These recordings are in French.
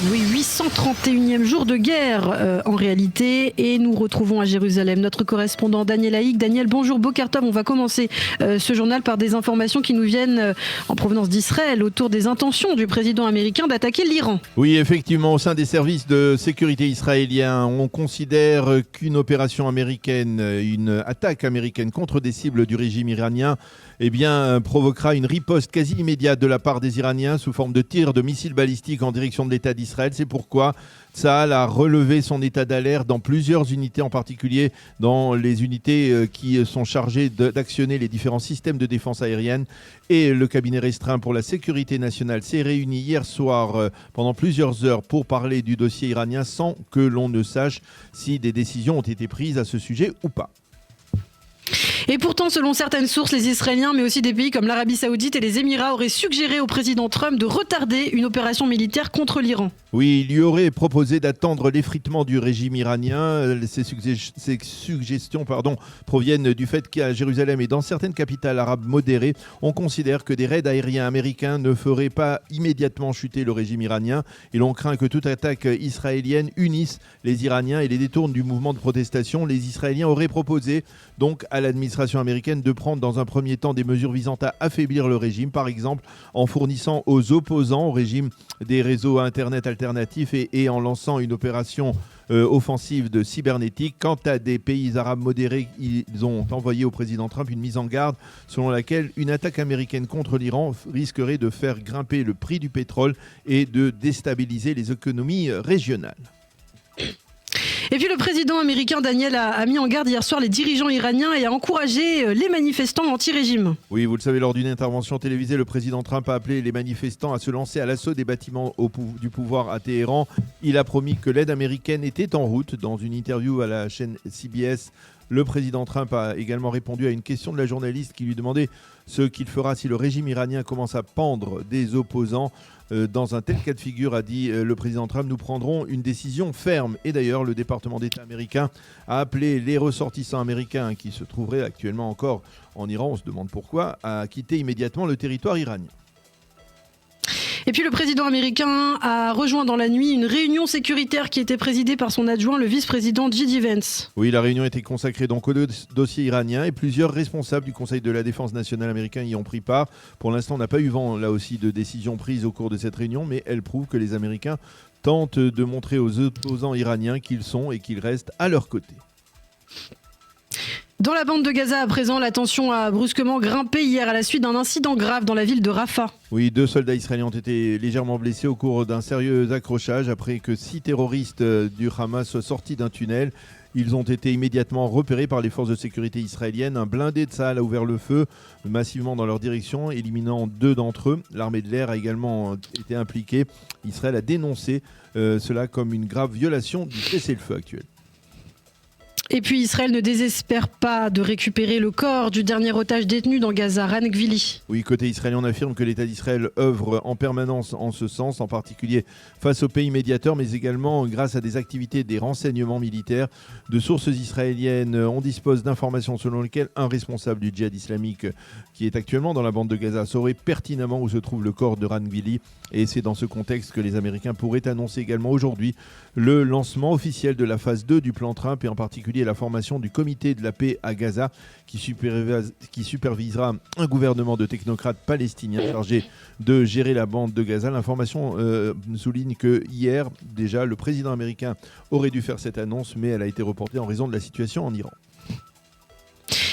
Oui, 831e jour de guerre en réalité, et nous retrouvons à Jérusalem notre correspondant Daniel Haïk. Daniel, bonjour, Boker Tov. On va commencer ce journal par des informations qui nous viennent en provenance d'Israël autour des intentions du président américain d'attaquer l'Iran. Oui, effectivement, au sein des services de sécurité israéliens, on considère qu'une opération américaine, une attaque américaine contre des cibles du régime iranien, provoquera une riposte quasi immédiate de la part des Iraniens sous forme de tirs de missiles balistiques en direction de l'État d'Israël. C'est pourquoi Tsahal a relevé son état d'alerte dans plusieurs unités, en particulier dans les unités qui sont chargées d'actionner les différents systèmes de défense aérienne. Et le cabinet restreint pour la sécurité nationale s'est réuni hier soir pendant plusieurs heures pour parler du dossier iranien sans que l'on ne sache si des décisions ont été prises à ce sujet ou pas. Et pourtant, selon certaines sources, les Israéliens, mais aussi des pays comme l'Arabie Saoudite et les Émirats, auraient suggéré au président Trump de retarder une opération militaire contre l'Iran. Oui, il lui aurait proposé d'attendre l'effritement du régime iranien. Ces suggestions proviennent du fait qu'à Jérusalem et dans certaines capitales arabes modérées, on considère que des raids aériens américains ne feraient pas immédiatement chuter le régime iranien. Et l'on craint que toute attaque israélienne unisse les Iraniens et les détourne du mouvement de protestation. Les Israéliens auraient proposé donc à l'administration américaine de prendre dans un premier temps des mesures visant à affaiblir le régime, par exemple en fournissant aux opposants au régime des réseaux Internet alternatifs et en lançant une opération offensive de cybernétique. Quant à des pays arabes modérés, ils ont envoyé au président Trump une mise en garde selon laquelle une attaque américaine contre l'Iran risquerait de faire grimper le prix du pétrole et de déstabiliser les économies régionales. Et puis le président américain Daniel a mis en garde hier soir les dirigeants iraniens et a encouragé les manifestants anti-régime. Oui, vous le savez, lors d'une intervention télévisée, le président Trump a appelé les manifestants à se lancer à l'assaut des bâtiments du pouvoir à Téhéran. Il a promis que l'aide américaine était en route. Dans une interview à la chaîne CBS, le président Trump a également répondu à une question de la journaliste qui lui demandait ce qu'il fera si le régime iranien commence à pendre des opposants. Dans un tel cas de figure, a dit le président Trump, nous prendrons une décision ferme. Et d'ailleurs, le département d'État américain a appelé les ressortissants américains qui se trouveraient actuellement encore en Iran, on se demande pourquoi, à quitter immédiatement le territoire iranien. Et puis le président américain a rejoint dans la nuit une réunion sécuritaire qui était présidée par son adjoint, le vice-président J.D. Vance. Oui, la réunion était consacrée donc au dossier iranien et plusieurs responsables du Conseil de la défense nationale américain y ont pris part. Pour l'instant, on n'a pas eu vent là aussi de décisions prises au cours de cette réunion, mais elle prouve que les Américains tentent de montrer aux opposants iraniens qu'ils sont et qu'ils restent à leur côté. Dans la bande de Gaza, à présent, la tension a brusquement grimpé hier à la suite d'un incident grave dans la ville de Rafah. Oui, 2 soldats israéliens ont été légèrement blessés au cours d'un sérieux accrochage après que 6 terroristes du Hamas soient sortis d'un tunnel. Ils ont été immédiatement repérés par les forces de sécurité israéliennes. Un blindé de Tsahal a ouvert le feu massivement dans leur direction, éliminant 2 d'entre eux. L'armée de l'air a également été impliquée. Israël a dénoncé cela comme une grave violation du cessez-le-feu actuel. Et puis Israël ne désespère pas de récupérer le corps du dernier otage détenu dans Gaza, Ran Gvili. Oui, côté israélien, on affirme que l'État d'Israël œuvre en permanence en ce sens, en particulier face aux pays médiateurs, mais également grâce à des activités des renseignements militaires. De sources israéliennes, on dispose d'informations selon lesquelles un responsable du djihad islamique qui est actuellement dans la bande de Gaza saurait pertinemment où se trouve le corps de Ran Gvili. Et c'est dans ce contexte que les Américains pourraient annoncer également aujourd'hui le lancement officiel de la phase 2 du plan Trump et en particulier la formation du comité de la paix à Gaza qui supervisera un gouvernement de technocrates palestiniens chargé de gérer la bande de Gaza. L'information souligne que hier, déjà, le président américain aurait dû faire cette annonce, mais elle a été reportée en raison de la situation en Iran.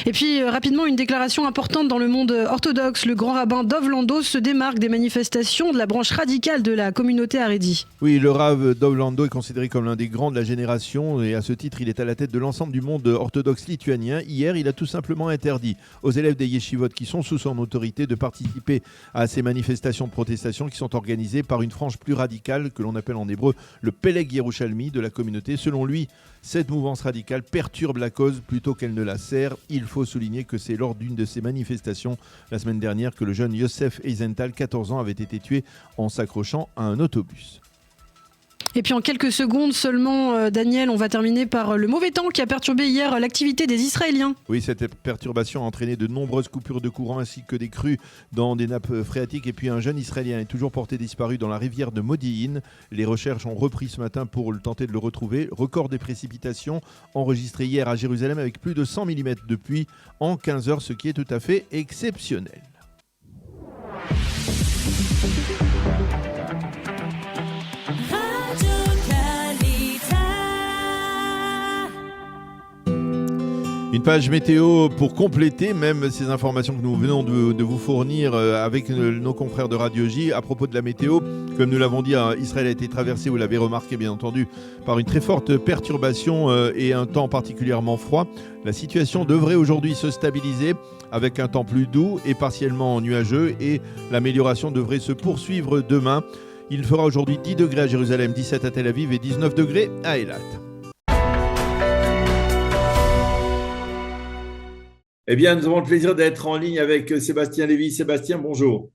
Et puis rapidement, une déclaration importante dans le monde orthodoxe. Le grand rabbin Dov Lando se démarque des manifestations de la branche radicale de la communauté Haredi. Oui, le Rav Dov Lando est considéré comme l'un des grands de la génération et à ce titre, il est à la tête de l'ensemble du monde orthodoxe lituanien. Hier, il a tout simplement interdit aux élèves des yeshivot qui sont sous son autorité de participer à ces manifestations de protestation qui sont organisées par une frange plus radicale que l'on appelle en hébreu le Peleg Yerushalmi de la communauté. Selon lui, cette mouvance radicale perturbe la cause plutôt qu'elle ne la sert. Il faut souligner que c'est lors d'une de ces manifestations la semaine dernière que le jeune Yosef Eisenthal, 14 ans, avait été tué en s'accrochant à un autobus. Et puis en quelques secondes seulement, Daniel, on va terminer par le mauvais temps qui a perturbé hier l'activité des Israéliens. Oui, cette perturbation a entraîné de nombreuses coupures de courant ainsi que des crues dans des nappes phréatiques. Et puis un jeune Israélien est toujours porté disparu dans la rivière de Modi'in. Les recherches ont repris ce matin pour tenter de le retrouver. Record des précipitations enregistré hier à Jérusalem avec plus de 100 mm de pluie en 15 heures, ce qui est tout à fait exceptionnel. Une page météo pour compléter même ces informations que nous venons de vous fournir avec nos confrères de Radio J à propos de la météo. Comme nous l'avons dit, Israël a été traversé, vous l'avez remarqué bien entendu, par une très forte perturbation et un temps particulièrement froid. La situation devrait aujourd'hui se stabiliser avec un temps plus doux et partiellement nuageux, et l'amélioration devrait se poursuivre demain. Il fera aujourd'hui 10 degrés à Jérusalem, 17 à Tel Aviv et 19 degrés à Eilat. Eh bien, nous avons le plaisir d'être en ligne avec Sébastien Lévy. Sébastien, bonjour.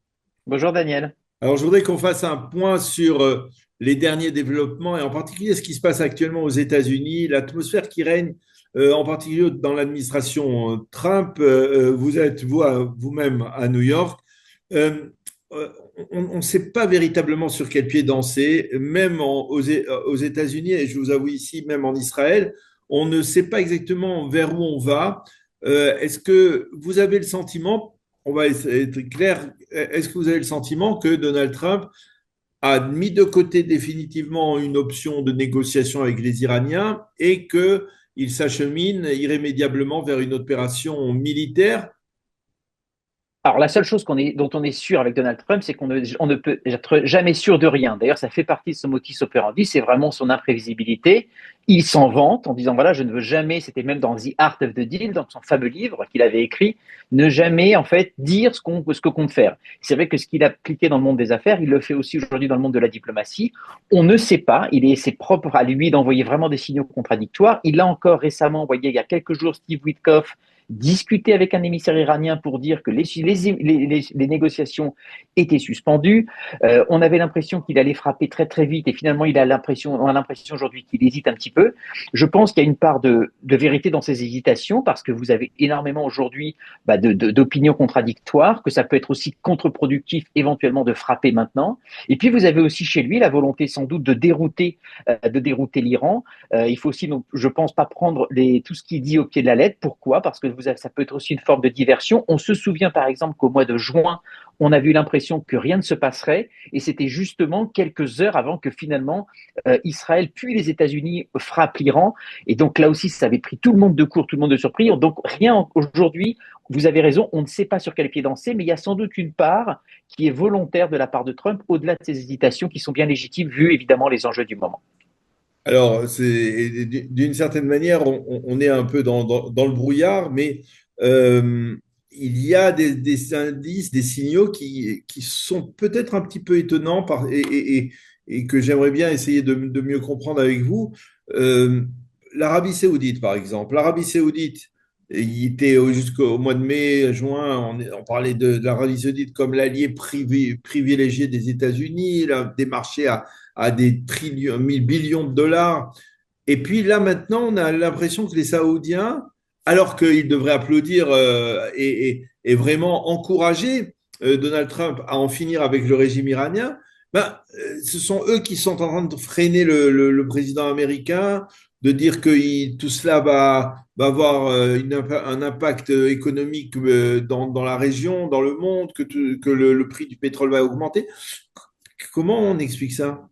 Bonjour Daniel. Alors, je voudrais qu'on fasse un point sur les derniers développements et en particulier ce qui se passe actuellement aux États-Unis, l'atmosphère qui règne, en particulier dans l'administration Trump. Vous êtes vous-même à New York. On ne sait pas véritablement sur quel pied danser, même aux États-Unis, et je vous avoue ici, même en Israël, on ne sait pas exactement vers où on va. Est-ce que vous avez le sentiment, on va être clair, est-ce que vous avez le sentiment que Donald Trump a mis de côté définitivement une option de négociation avec les Iraniens et qu'il s'achemine irrémédiablement vers une opération militaire? Alors la seule chose dont on est sûr avec Donald Trump, c'est qu'on ne peut être jamais sûr de rien. D'ailleurs, ça fait partie de son modus operandi, c'est vraiment son imprévisibilité. Il s'en vante en disant, voilà, je ne veux jamais, c'était même dans The Art of the Deal, dans son fameux livre qu'il avait écrit, ne jamais en fait dire ce que compte faire. C'est vrai que ce qu'il a appliqué dans le monde des affaires, il le fait aussi aujourd'hui dans le monde de la diplomatie. On ne sait pas, c'est propre à lui d'envoyer vraiment des signaux contradictoires. Il a encore récemment envoyé, il y a quelques jours, Steve Witkoff discuter avec un émissaire iranien pour dire que les négociations étaient suspendues. On avait l'impression qu'il allait frapper très très vite et finalement on a l'impression aujourd'hui qu'il hésite un petit peu. Je pense qu'il y a une part de vérité dans ces hésitations parce que vous avez énormément aujourd'hui d'opinions contradictoires, que ça peut être aussi contre-productif éventuellement de frapper maintenant. Et puis vous avez aussi chez lui la volonté sans doute de dérouter l'Iran. Il faut aussi, donc, je pense, pas prendre tout ce qu'il dit au pied de la lettre. Pourquoi ? Parce que ça peut être aussi une forme de diversion. On se souvient par exemple qu'au mois de juin, on a eu l'impression que rien ne se passerait et c'était justement quelques heures avant que finalement Israël puis les États-Unis frappent l'Iran. Et donc là aussi, ça avait pris tout le monde de court, tout le monde de surprise. Donc rien aujourd'hui, vous avez raison, on ne sait pas sur quel pied danser, mais il y a sans doute une part qui est volontaire de la part de Trump au-delà de ces hésitations qui sont bien légitimes vu évidemment les enjeux du moment. Alors, d'une certaine manière, on est un peu dans le brouillard, mais il y a des indices, des signaux qui sont peut-être un petit peu étonnants et que j'aimerais bien essayer de mieux comprendre avec vous. L'Arabie Saoudite, par exemple. L'Arabie Saoudite, il était jusqu'au mois de mai, juin, on parlait de l'Arabie Saoudite comme l'allié privilégié des États-Unis, des marchés à des trillions, 1000 billions de dollars. Et puis là, maintenant, on a l'impression que les Saoudiens, alors qu'ils devraient applaudir et vraiment encourager Donald Trump à en finir avec le régime iranien, ce sont eux qui sont en train de freiner le président américain, de dire que tout cela va avoir un impact économique dans la région, dans le monde, que le prix du pétrole va augmenter. Comment on explique ça ?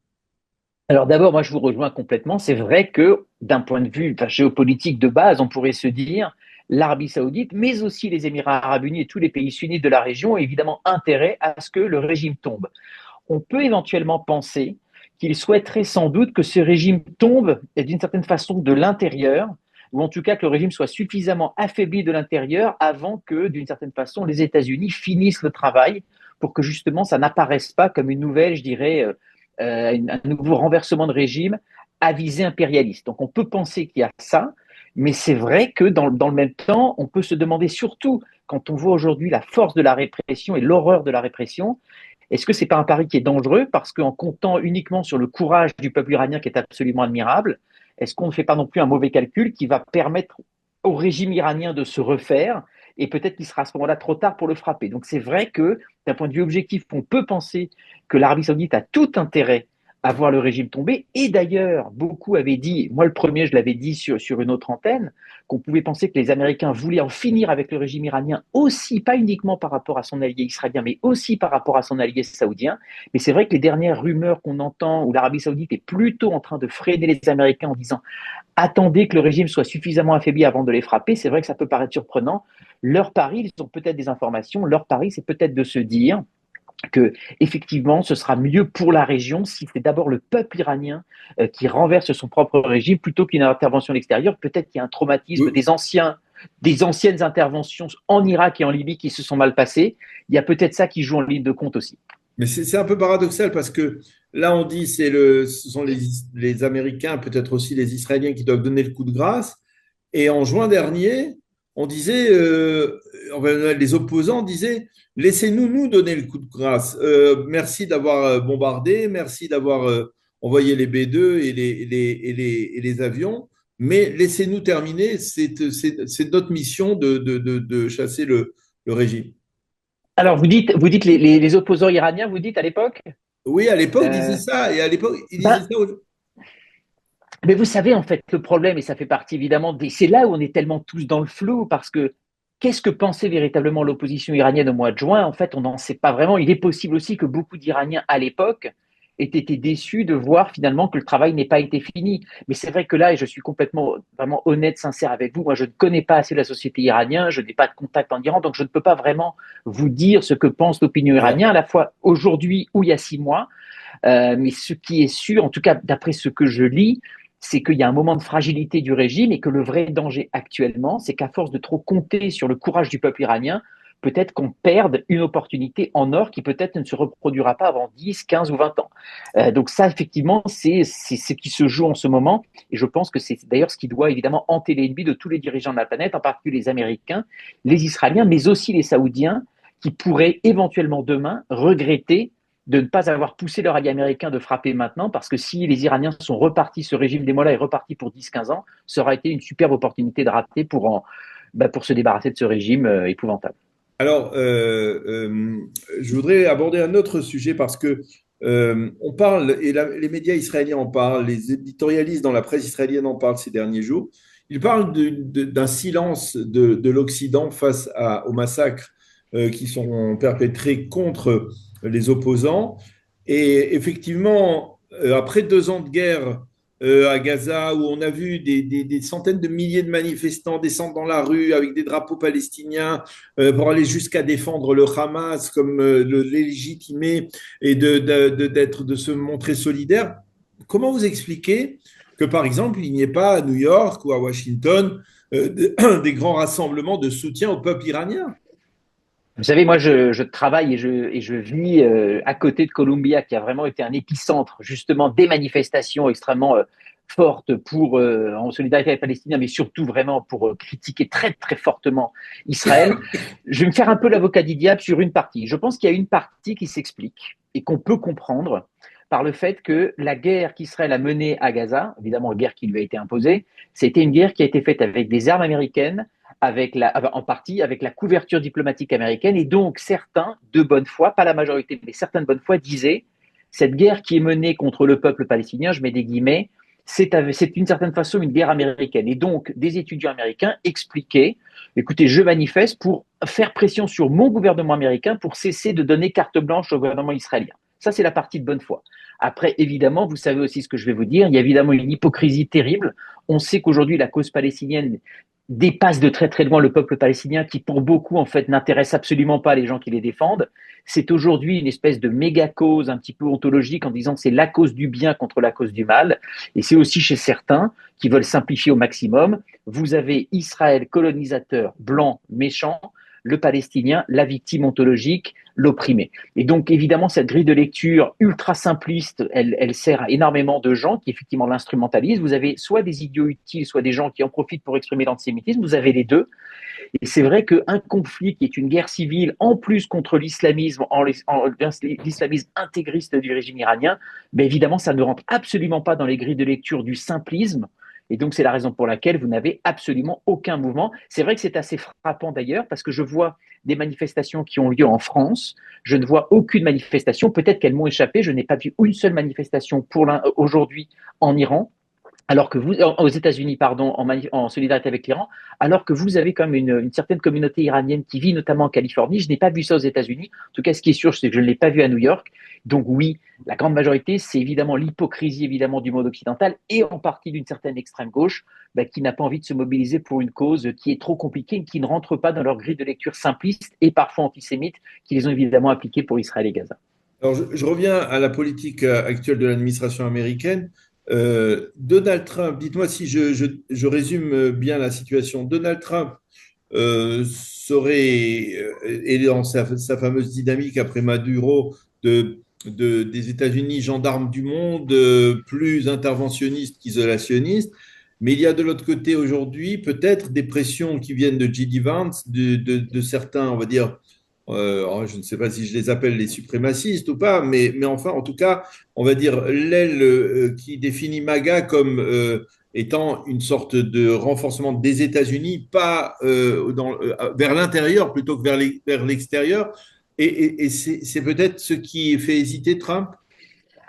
Alors d'abord, moi je vous rejoins complètement. C'est vrai que d'un point de vue géopolitique de base, on pourrait se dire l'Arabie Saoudite, mais aussi les Émirats Arabes Unis et tous les pays sunnites de la région ont évidemment intérêt à ce que le régime tombe. On peut éventuellement penser qu'ils souhaiteraient sans doute que ce régime tombe d'une certaine façon de l'intérieur, ou en tout cas que le régime soit suffisamment affaibli de l'intérieur avant que, d'une certaine façon, les États-Unis finissent le travail pour que justement ça n'apparaisse pas comme une nouvelle, je dirais, un nouveau renversement de régime à visée impérialiste. Donc on peut penser qu'il y a ça, mais c'est vrai que dans le même temps, on peut se demander surtout, quand on voit aujourd'hui la force de la répression et l'horreur de la répression, Est-ce que c'est pas un pari qui est dangereux parce qu'en comptant uniquement sur le courage du peuple iranien qui est absolument admirable, est-ce qu'on ne fait pas non plus un mauvais calcul qui va permettre au régime iranien de se refaire et peut-être qu'il sera à ce moment-là trop tard pour le frapper. Donc c'est vrai que d'un point de vue objectif, on peut penser que l'Arabie saoudite a tout intérêt à voir le régime tomber. Et d'ailleurs, beaucoup avaient dit, moi le premier, je l'avais dit sur une autre antenne, qu'on pouvait penser que les Américains voulaient en finir avec le régime iranien aussi, pas uniquement par rapport à son allié israélien, mais aussi par rapport à son allié saoudien. Mais c'est vrai que les dernières rumeurs qu'on entend, où l'Arabie saoudite est plutôt en train de freiner les Américains en disant attendez que le régime soit suffisamment affaibli avant de les frapper, c'est vrai que ça peut paraître surprenant. Leur pari, ils ont peut-être des informations, leur pari, c'est peut-être de se dire que effectivement, ce sera mieux pour la région si c'est d'abord le peuple iranien qui renverse son propre régime plutôt qu'une intervention extérieure. Peut-être qu'il y a un traumatisme des anciennes interventions en Irak et en Libye qui se sont mal passées. Il y a peut-être ça qui joue en ligne de compte aussi. Mais c'est un peu paradoxal parce que là, on dit ce sont les Américains, peut-être aussi les Israéliens qui doivent donner le coup de grâce. Et en juin dernier, on disait, les opposants disaient, laissez-nous nous donner le coup de grâce. Merci d'avoir bombardé, merci d'avoir envoyé les B-2 et les avions, mais laissez-nous terminer. C'est notre mission de chasser le régime. Alors, vous dites les opposants iraniens, vous dites à l'époque? Oui, à l'époque, ils disaient ça. Et à l'époque, ils disaient ça. Mais vous savez, en fait, le problème, et ça fait partie évidemment, c'est là où on est tellement tous dans le flou, parce que qu'est-ce que pensait véritablement l'opposition iranienne au mois de juin? En fait, on n'en sait pas vraiment. Il est possible aussi que beaucoup d'Iraniens à l'époque aient été déçus de voir finalement que le travail n'ait pas été fini. Mais c'est vrai que là, et je suis complètement vraiment honnête, sincère avec vous, moi je ne connais pas assez la société iranienne, je n'ai pas de contact en Iran, donc je ne peux pas vraiment vous dire ce que pense l'opinion iranienne, à la fois aujourd'hui ou il y a 6 mois. Mais ce qui est sûr, en tout cas d'après ce que je lis, c'est qu'il y a un moment de fragilité du régime et que le vrai danger actuellement, c'est qu'à force de trop compter sur le courage du peuple iranien, peut-être qu'on perde une opportunité en or qui peut-être ne se reproduira pas avant 10, 15 ou 20 ans. Donc ça, effectivement, c'est ce qui se joue en ce moment. Et je pense que c'est d'ailleurs ce qui doit évidemment hanter l'ennemi de tous les dirigeants de la planète, en particulier les Américains, les Israéliens, mais aussi les Saoudiens, qui pourraient éventuellement demain regretter de ne pas avoir poussé leur allié américain de frapper maintenant, parce que si les Iraniens sont repartis, ce régime des Mollahs est reparti pour 10-15 ans, ça aurait été une superbe opportunité de rater pour se débarrasser de ce régime épouvantable. Alors, je voudrais aborder un autre sujet parce que on parle, et les médias israéliens en parlent, les éditorialistes dans la presse israélienne en parlent ces derniers jours. Ils parlent d'un silence de l'Occident face aux massacres qui sont perpétrés contre les opposants. Et effectivement, après 2 ans de guerre à Gaza, où on a vu des centaines de milliers de manifestants descendre dans la rue avec des drapeaux palestiniens pour aller jusqu'à défendre le Hamas comme le légitimer et de se montrer solidaire, comment vous expliquez que, par exemple, il n'y ait pas à New York ou à Washington des grands rassemblements de soutien au peuple iranien? Vous savez, moi, je travaille et je vis à côté de Columbia, qui a vraiment été un épicentre, justement, des manifestations extrêmement fortes en solidarité avec les Palestiniens, mais surtout vraiment pour critiquer très, très fortement Israël. Je vais me faire un peu l'avocat du diable sur une partie. Je pense qu'il y a une partie qui s'explique et qu'on peut comprendre par le fait que la guerre qu'Israël a menée à Gaza, évidemment, la guerre qui lui a été imposée, c'était une guerre qui a été faite avec des armes américaines, en partie avec la couverture diplomatique américaine. Et donc, certains de bonne foi, pas la majorité, mais certains de bonne foi, disaient cette guerre qui est menée contre le peuple palestinien, je mets des guillemets, c'est d'une certaine façon une guerre américaine. Et donc, des étudiants américains expliquaient, écoutez, je manifeste pour faire pression sur mon gouvernement américain pour cesser de donner carte blanche au gouvernement israélien. Ça, c'est la partie de bonne foi. Après, évidemment, vous savez aussi ce que je vais vous dire, il y a évidemment une hypocrisie terrible. On sait qu'aujourd'hui, la cause palestinienne dépasse de très très loin le peuple palestinien qui pour beaucoup en fait n'intéresse absolument pas les gens qui les défendent. C'est aujourd'hui une espèce de méga cause un petit peu ontologique en disant que c'est la cause du bien contre la cause du mal. Et c'est aussi chez certains qui veulent simplifier au maximum. Vous avez Israël colonisateur, blanc, méchant, le Palestinien, la victime ontologique, l'opprimé. Et donc, évidemment, cette grille de lecture ultra simpliste, elle sert à énormément de gens qui, effectivement, l'instrumentalisent. Vous avez soit des idiots utiles, soit des gens qui en profitent pour exprimer l'antisémitisme. Vous avez les deux. Et c'est vrai qu'un conflit qui est une guerre civile, en plus contre l'islamisme, l'islamisme intégriste du régime iranien, ben évidemment, ça ne rentre absolument pas dans les grilles de lecture du simplisme. Et donc, c'est la raison pour laquelle vous n'avez absolument aucun mouvement. C'est vrai que c'est assez frappant d'ailleurs, parce que je vois des manifestations qui ont lieu en France. Je ne vois aucune manifestation. Peut-être qu'elles m'ont échappé. Je n'ai pas vu une seule manifestation aujourd'hui en Iran, alors que vous, aux États-Unis, pardon, en solidarité avec l'Iran, alors que vous avez quand même une certaine communauté iranienne qui vit notamment en Californie. Je n'ai pas vu ça aux États-Unis. En tout cas, ce qui est sûr, c'est que je ne l'ai pas vu à New York. Donc oui, la grande majorité, c'est évidemment l'hypocrisie évidemment du monde occidental et en partie d'une certaine extrême gauche qui n'a pas envie de se mobiliser pour une cause qui est trop compliquée, qui ne rentre pas dans leur grille de lecture simpliste et parfois antisémite qu'ils ont évidemment appliquée pour Israël et Gaza. Alors, je reviens à la politique actuelle de l'administration américaine. Donald Trump, dites-moi si je résume bien la situation. Donald Trump est dans sa fameuse dynamique après Maduro des États-Unis, gendarme du monde, plus interventionniste qu'isolationniste. Mais il y a de l'autre côté aujourd'hui peut-être des pressions qui viennent de J.D. Vance, de certains, on va dire, je ne sais pas si je les appelle les suprémacistes ou pas, mais enfin, en tout cas, on va dire l'aile qui définit MAGA comme étant une sorte de renforcement des États-Unis, pas vers l'intérieur plutôt que vers l'extérieur. Et c'est peut-être ce qui fait hésiter Trump.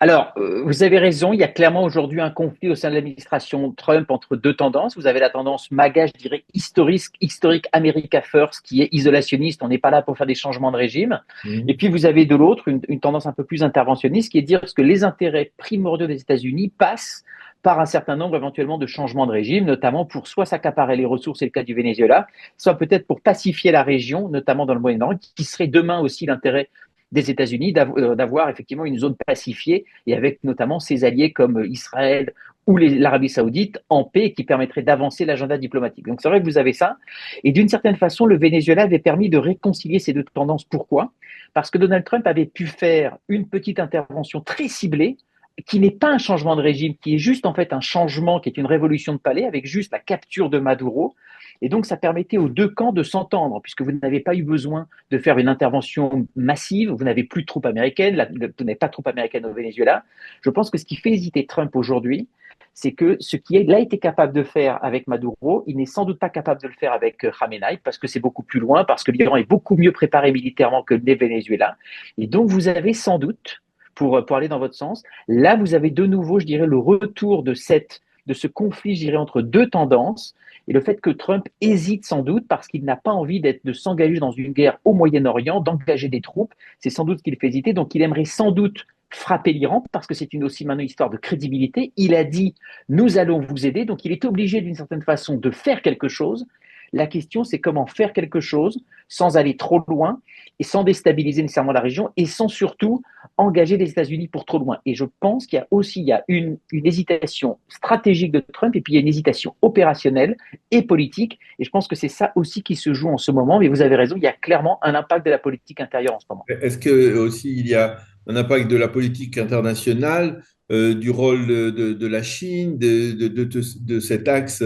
Alors, vous avez raison, il y a clairement aujourd'hui un conflit au sein de l'administration Trump entre deux tendances. Vous avez la tendance MAGA, je dirais, historique America First, qui est isolationniste, on n'est pas là pour faire des changements de régime. Et puis, vous avez de l'autre une tendance un peu plus interventionniste, qui est de dire que les intérêts primordiaux des États-Unis passent par un certain nombre éventuellement de changements de régime, notamment pour soit s'accaparer les ressources, c'est le cas du Venezuela, soit peut-être pour pacifier la région, notamment dans le Moyen-Orient, qui serait demain aussi l'intérêt des États-Unis d'avoir effectivement une zone pacifiée et avec notamment ses alliés comme Israël ou l'Arabie Saoudite en paix qui permettrait d'avancer l'agenda diplomatique. Donc c'est vrai que vous avez ça. Et d'une certaine façon, le Venezuela avait permis de réconcilier ces deux tendances. Pourquoi ? Parce que Donald Trump avait pu faire une petite intervention très ciblée qui n'est pas un changement de régime, qui est juste en fait un changement, qui est une révolution de palais avec juste la capture de Maduro. Et donc, ça permettait aux deux camps de s'entendre, puisque vous n'avez pas eu besoin de faire une intervention massive, vous n'avez plus de troupes américaines, vous n'avez pas de troupes américaines au Venezuela. Je pense que ce qui fait hésiter Trump aujourd'hui, c'est que ce qu'il a été capable de faire avec Maduro, il n'est sans doute pas capable de le faire avec Khamenei, parce que c'est beaucoup plus loin, parce que l'Iran est beaucoup mieux préparé militairement que le Venezuela. Et donc, vous avez sans doute, pour aller dans votre sens, là, vous avez de nouveau, je dirais, le retour de ce conflit, je dirais, entre deux tendances, et le fait que Trump hésite sans doute parce qu'il n'a pas envie de s'engager dans une guerre au Moyen-Orient, d'engager des troupes, c'est sans doute ce qu'il fait hésiter, donc il aimerait sans doute frapper l'Iran parce que c'est aussi maintenant une histoire de crédibilité. Il a dit « nous allons vous aider », donc il est obligé d'une certaine façon de faire quelque chose. La question, c'est comment faire quelque chose sans aller trop loin et sans déstabiliser nécessairement la région et sans surtout engager les États-Unis pour trop loin. Et je pense qu'il y a une hésitation stratégique de Trump et puis il y a une hésitation opérationnelle et politique. Et je pense que c'est ça aussi qui se joue en ce moment. Mais vous avez raison, il y a clairement un impact de la politique intérieure en ce moment. Est-ce que aussi il y a un impact de la politique internationale, du rôle de la Chine, de cet axe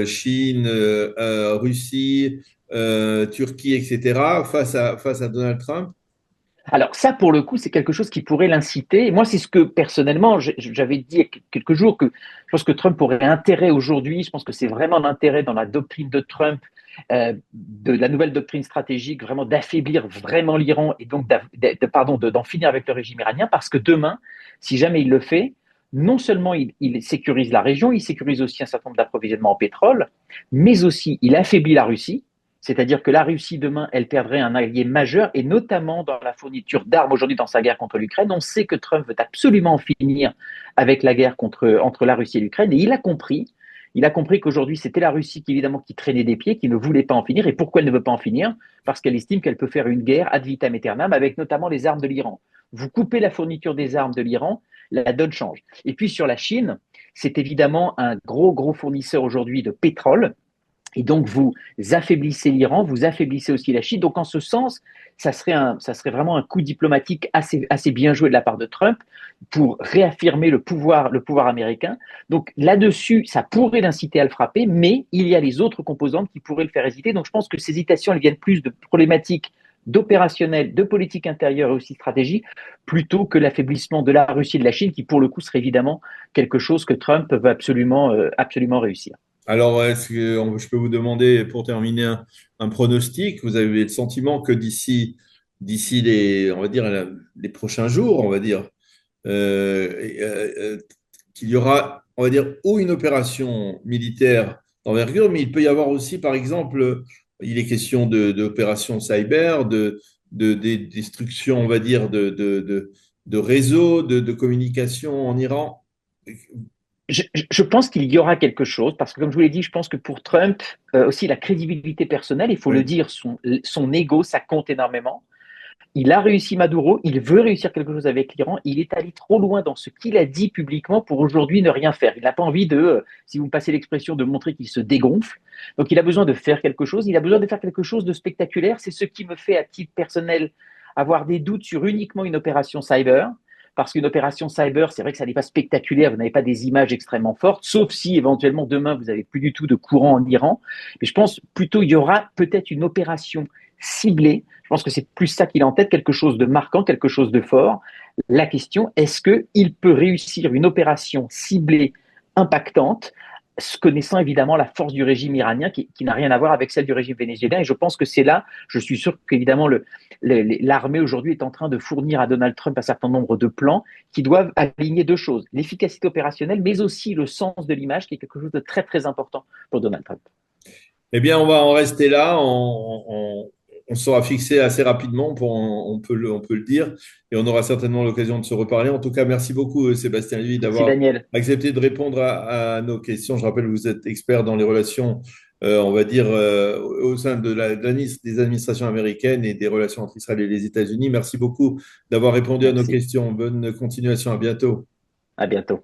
Chine, Russie, Turquie, etc., face à Donald Trump? Alors ça, pour le coup, c'est quelque chose qui pourrait l'inciter. Moi, c'est ce que personnellement, j'avais dit il y a quelques jours que je pense que Trump aurait intérêt aujourd'hui. Je pense que c'est vraiment l'intérêt dans la doctrine de Trump, de la nouvelle doctrine stratégique, vraiment d'affaiblir vraiment l'Iran et donc d'en finir avec le régime iranien, parce que demain, si jamais il le fait, non seulement il sécurise la région, il sécurise aussi un certain nombre d'approvisionnements en pétrole, mais aussi il affaiblit la Russie. C'est-à-dire que la Russie, demain, elle perdrait un allié majeur, et notamment dans la fourniture d'armes aujourd'hui dans sa guerre contre l'Ukraine. On sait que Trump veut absolument en finir avec la guerre entre la Russie et l'Ukraine, et il a compris qu'aujourd'hui, c'était la Russie qui traînait des pieds, qui ne voulait pas en finir. Et pourquoi elle ne veut pas en finir ? Parce qu'elle estime qu'elle peut faire une guerre ad vitam aeternam avec notamment les armes de l'Iran. Vous coupez la fourniture des armes de l'Iran, la donne change. Et puis sur la Chine, c'est évidemment un gros fournisseur aujourd'hui de pétrole. Et donc, vous affaiblissez l'Iran, vous affaiblissez aussi la Chine. Donc, en ce sens, ça serait vraiment un coup diplomatique assez bien joué de la part de Trump pour réaffirmer le pouvoir américain. Donc, là-dessus, ça pourrait l'inciter à le frapper, mais il y a les autres composantes qui pourraient le faire hésiter. Donc, je pense que ces hésitations, elles viennent plus de problématiques d'opérationnel, de politique intérieure et aussi stratégique, plutôt que l'affaiblissement de la Russie et de la Chine, qui, pour le coup, serait évidemment quelque chose que Trump veut absolument réussir. Alors, est-ce que je peux vous demander, pour terminer, un pronostic? Vous avez le sentiment que d'ici on va dire, les prochains jours, on va dire, euh, euh, euh, qu'il y aura, on va dire, ou une opération militaire d'envergure, mais il peut y avoir aussi, par exemple, il est question d'opérations cyber, de destruction, on va dire, de réseaux, de communication en Iran. Je pense qu'il y aura quelque chose, parce que comme je vous l'ai dit, je pense que pour Trump, aussi la crédibilité personnelle, il faut le Oui. dire, son ego, ça compte énormément. Il a réussi Maduro, il veut réussir quelque chose avec l'Iran, il est allé trop loin dans ce qu'il a dit publiquement pour aujourd'hui ne rien faire. Il n'a pas envie si vous me passez l'expression, de montrer qu'il se dégonfle. Donc il a besoin de faire quelque chose, il a besoin de faire quelque chose de spectaculaire. C'est ce qui me fait, à titre personnel, avoir des doutes sur uniquement une opération cyber. Parce qu'une opération cyber, c'est vrai que ça n'est pas spectaculaire, vous n'avez pas des images extrêmement fortes, sauf si éventuellement demain vous n'avez plus du tout de courant en Iran. Mais je pense plutôt il y aura peut-être une opération ciblée. Je pense que c'est plus ça qu'il a en tête, quelque chose de marquant, quelque chose de fort. La question, est-ce qu'il peut réussir une opération ciblée, impactante, connaissant évidemment la force du régime iranien qui n'a rien à voir avec celle du régime vénézuélien. Et je pense que c'est là, je suis sûr qu'évidemment l'armée aujourd'hui est en train de fournir à Donald Trump un certain nombre de plans qui doivent aligner deux choses, l'efficacité opérationnelle, mais aussi le sens de l'image, qui est quelque chose de très très important pour Donald Trump. Eh bien, on va en rester là. On sera fixé assez rapidement, on peut le dire, et on aura certainement l'occasion de se reparler. En tout cas, merci beaucoup, Sébastien Lévy, Merci d'avoir Daniel. accepté de répondre à nos questions. Je rappelle que vous êtes expert dans les relations, on va dire, au sein des administrations américaines et des relations entre Israël et les États-Unis. Merci beaucoup d'avoir répondu à nos Merci. questions. Bonne continuation. À bientôt. À bientôt.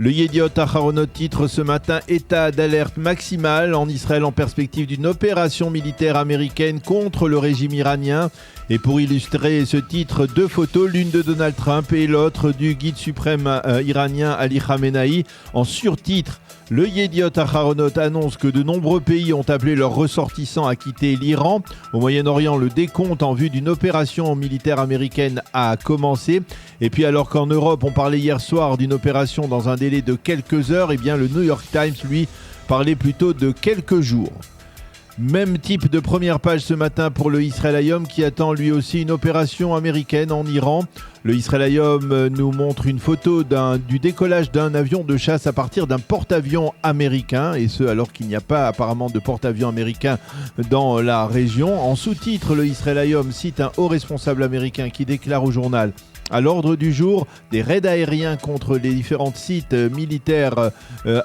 Le Yediot Aharonot titre ce matin état d'alerte maximale en Israël en perspective d'une opération militaire américaine contre le régime iranien. Et pour illustrer ce titre, deux photos, l'une de Donald Trump et l'autre du guide suprême iranien Ali Khamenei. En surtitre, le Yediot Aharonot annonce que de nombreux pays ont appelé leurs ressortissants à quitter l'Iran. Au Moyen-Orient, le décompte en vue d'une opération militaire américaine a commencé. Et puis alors qu'en Europe, on parlait hier soir d'une opération dans un délai de quelques heures, eh bien le New York Times, lui, parlait plutôt de quelques jours. Même type de première page ce matin pour le Israël Hayom qui attend lui aussi une opération américaine en Iran. Le Israël Hayom nous montre une photo du décollage d'un avion de chasse à partir d'un porte-avions américain, et ce alors qu'il n'y a pas apparemment de porte-avions américain dans la région. En sous-titre, le Israël Hayom cite un haut responsable américain qui déclare au journal: à l'ordre du jour, des raids aériens contre les différents sites militaires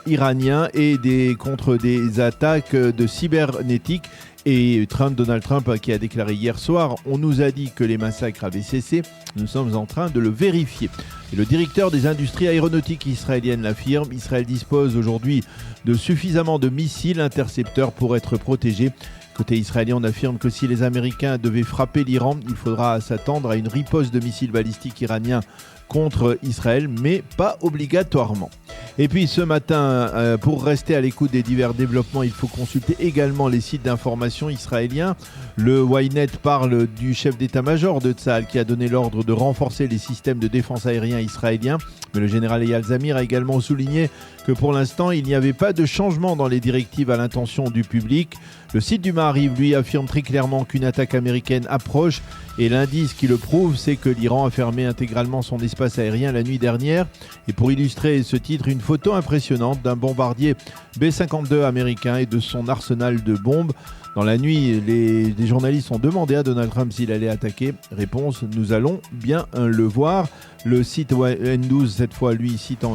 iraniens et contre des attaques de cybernétique. Et Donald Trump qui a déclaré hier soir: on nous a dit que les massacres avaient cessé, nous sommes en train de le vérifier. Et le directeur des industries aéronautiques israéliennes l'affirme: Israël dispose aujourd'hui de suffisamment de missiles intercepteurs pour être protégé. Côté israélien, on affirme que si les Américains devaient frapper l'Iran, il faudra s'attendre à une riposte de missiles balistiques iraniens contre Israël, mais pas obligatoirement. Et puis ce matin, pour rester à l'écoute des divers développements, il faut consulter également les sites d'information israéliens. Le Ynet parle du chef d'état-major de Tsahal qui a donné l'ordre de renforcer les systèmes de défense aérien israéliens. Mais le général Eyal Zamir a également souligné que pour l'instant, il n'y avait pas de changement dans les directives à l'intention du public. Le site du Maariv, lui, affirme très clairement qu'une attaque américaine approche, et l'indice qui le prouve, c'est que l'Iran a fermé intégralement son espace aérien la nuit dernière. Et pour illustrer ce titre, une photo impressionnante d'un bombardier B-52 américain et de son arsenal de bombes. Dans la nuit, les journalistes ont demandé à Donald Trump s'il allait attaquer. Réponse: nous allons bien le voir. Le site N12, cette fois, lui, cite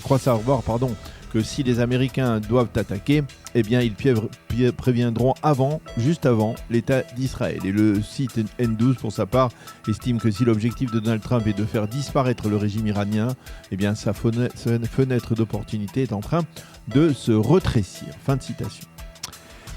croit savoir, que si les Américains doivent attaquer, eh bien ils préviendront juste avant l'État d'Israël. Et le site N12, pour sa part, estime que si l'objectif de Donald Trump est de faire disparaître le régime iranien, eh bien sa fenêtre d'opportunité est en train de se rétrécir. Fin de citation.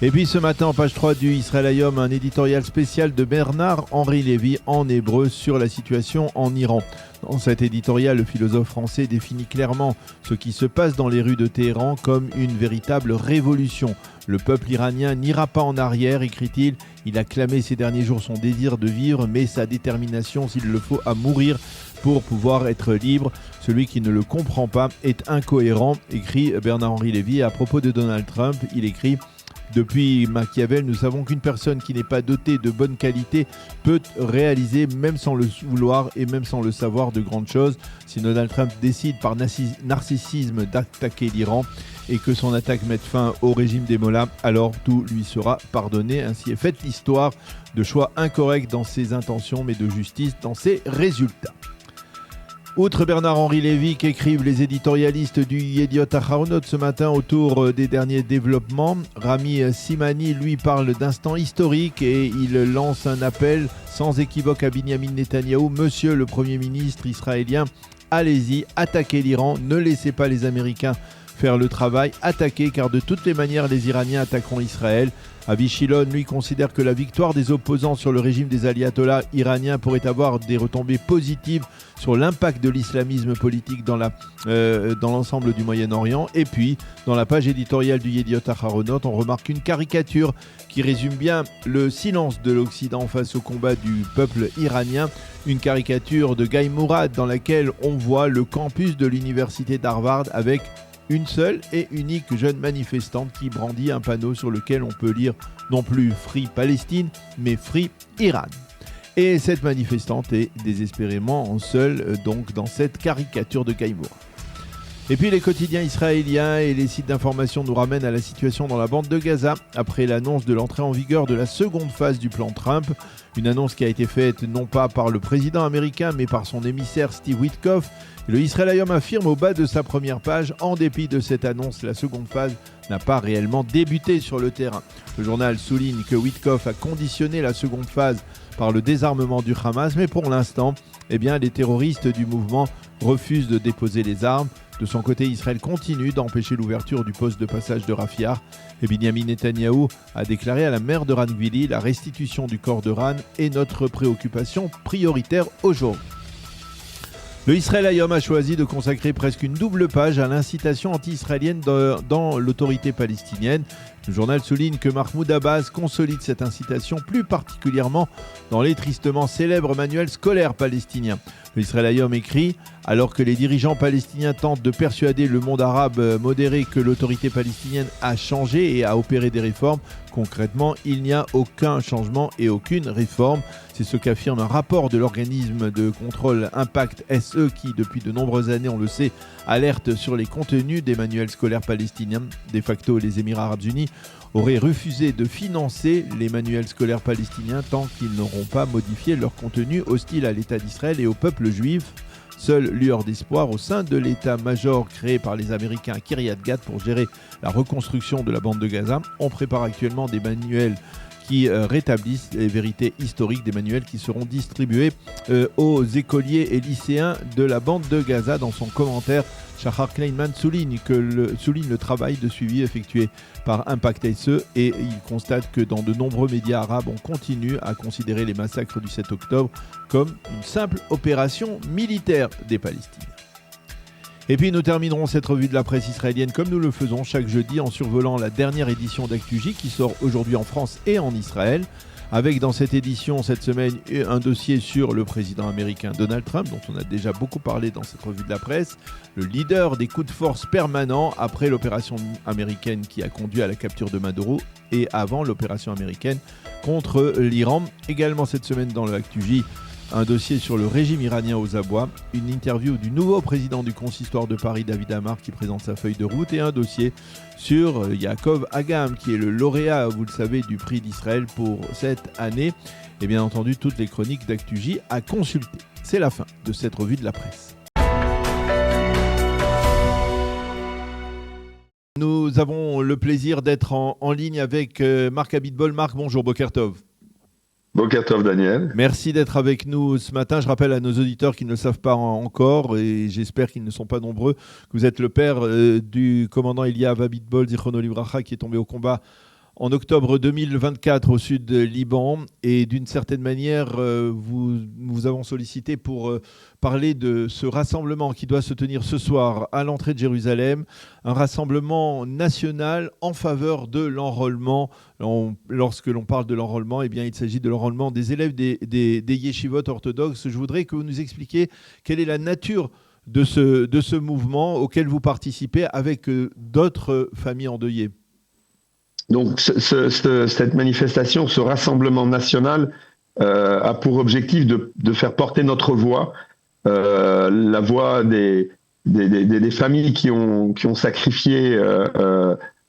Et puis ce matin, en page 3 du Israël Hayom, un éditorial spécial de Bernard-Henri Lévy en hébreu sur la situation en Iran. Dans cet éditorial, le philosophe français définit clairement ce qui se passe dans les rues de Téhéran comme une véritable révolution. Le peuple iranien n'ira pas en arrière, écrit-il. Il a clamé ces derniers jours son désir de vivre, mais sa détermination, s'il le faut, à mourir pour pouvoir être libre. Celui qui ne le comprend pas est incohérent, écrit Bernard-Henri Lévy. À propos de Donald Trump, il écrit: depuis Machiavel, nous savons qu'une personne qui n'est pas dotée de bonnes qualités peut réaliser, même sans le vouloir et même sans le savoir, de grandes choses. Si Donald Trump décide par narcissisme d'attaquer l'Iran et que son attaque mette fin au régime des Mollahs, alors tout lui sera pardonné. Ainsi est faite l'histoire de choix incorrects dans ses intentions, mais de justice dans ses résultats. Outre Bernard-Henri Lévy qu'écrivent les éditorialistes du Yediot Aharonot ce matin autour des derniers développements, Rami Simani, lui, parle d'instant historique et il lance un appel sans équivoque à Binyamin Netanyahou: Monsieur le Premier ministre israélien, allez-y, attaquez l'Iran, ne laissez pas les Américains faire le travail, attaquez, car de toutes les manières les Iraniens attaqueront Israël. Avi Shilon, lui, considère que la victoire des opposants sur le régime des ayatollahs iraniens pourrait avoir des retombées positives sur l'impact de l'islamisme politique dans l'ensemble du Moyen-Orient. Et puis, dans la page éditoriale du Yediot Aharonot, on remarque une caricature qui résume bien le silence de l'Occident face au combat du peuple iranien. Une caricature de Guy Mourad dans laquelle on voit le campus de l'université d'Harvard avec une seule et unique jeune manifestante qui brandit un panneau sur lequel on peut lire non plus Free Palestine, mais Free Iran. Et cette manifestante est désespérément seule donc dans cette caricature de Guy Mourad. Et puis les quotidiens israéliens et les sites d'information nous ramènent à la situation dans la bande de Gaza après l'annonce de l'entrée en vigueur de la seconde phase du plan Trump. Une annonce qui a été faite non pas par le président américain mais par son émissaire Steve Witkoff. Le Israël Hayom affirme au bas de sa première page: en dépit de cette annonce, la seconde phase n'a pas réellement débuté sur le terrain. Le journal souligne que Witkoff a conditionné la seconde phase par le désarmement du Hamas, mais pour l'instant, les terroristes du mouvement refusent de déposer les armes. De son côté, Israël continue d'empêcher l'ouverture du poste de passage de Rafah. Et Binyamin Netanyahou a déclaré à la maire de Ranvili: la restitution du corps de Ran est notre préoccupation prioritaire aujourd'hui. Le Israël Hayom a choisi de consacrer presque une double page à l'incitation anti-israélienne dans l'autorité palestinienne. Le journal souligne que Mahmoud Abbas consolide cette incitation plus particulièrement dans les tristement célèbres manuels scolaires palestiniens. Le Israël Hayom écrit: alors que les dirigeants palestiniens tentent de persuader le monde arabe modéré que l'autorité palestinienne a changé et a opéré des réformes, concrètement, il n'y a aucun changement et aucune réforme. C'est ce qu'affirme un rapport de l'organisme de contrôle Impact SE qui, depuis de nombreuses années, on le sait, alerte sur les contenus des manuels scolaires palestiniens. De facto, les Émirats arabes unis auraient refusé de financer les manuels scolaires palestiniens tant qu'ils n'auront pas modifié leur contenu hostile à l'État d'Israël et au peuple juif. Seule lueur d'espoir au sein de l'état-major créé par les Américains à Kiryat Gat pour gérer la reconstruction de la bande de Gaza. On prépare actuellement des manuels qui rétablissent les vérités historiques, des manuels qui seront distribués aux écoliers et lycéens de la bande de Gaza. Dans son commentaire, Shahar Kleinman souligne le travail de suivi effectué par Impact SE et il constate que dans de nombreux médias arabes, on continue à considérer les massacres du 7 octobre comme une simple opération militaire des Palestiniens. Et puis nous terminerons cette revue de la presse israélienne comme nous le faisons chaque jeudi en survolant la dernière édition d'ActuJ qui sort aujourd'hui en France et en Israël. Avec dans cette édition, cette semaine, un dossier sur le président américain Donald Trump, dont on a déjà beaucoup parlé dans cette revue de la presse, le leader des coups de force permanents après l'opération américaine qui a conduit à la capture de Maduro et avant l'opération américaine contre l'Iran. Également cette semaine dans le ActuJ, un dossier sur le régime iranien aux abois, une interview du nouveau président du consistoire de Paris, David Amar, qui présente sa feuille de route, et un dossier sur Yaakov Agam, qui est le lauréat, vous le savez, du prix d'Israël pour cette année. Et bien entendu, toutes les chroniques d'ActuJ à consulter. C'est la fin de cette revue de la presse. nous avons le plaisir d'être en ligne avec Marc Abitbol. Marc, bonjour, Boker Tov. Boker Tov, Daniel. Merci d'être avec nous ce matin. Je rappelle à nos auditeurs qui ne le savent pas encore, et j'espère qu'ils ne sont pas nombreux, que vous êtes le père du commandant Eliav Abitbol, Zichrono Livracha, qui est tombé au combat en octobre 2024 au sud de Liban. Et d'une certaine manière, vous avons sollicité pour parler de ce rassemblement qui doit se tenir ce soir à l'entrée de Jérusalem, un rassemblement national en faveur de l'enrôlement. Lorsque l'on parle de l'enrôlement, eh bien, il s'agit de l'enrôlement des élèves des yeshivot orthodoxes. Je voudrais que vous nous expliquiez quelle est la nature de ce mouvement auquel vous participez avec d'autres familles endeuillées. Donc, cette manifestation, ce rassemblement national a pour objectif de faire porter notre voix, la voix des familles qui ont sacrifié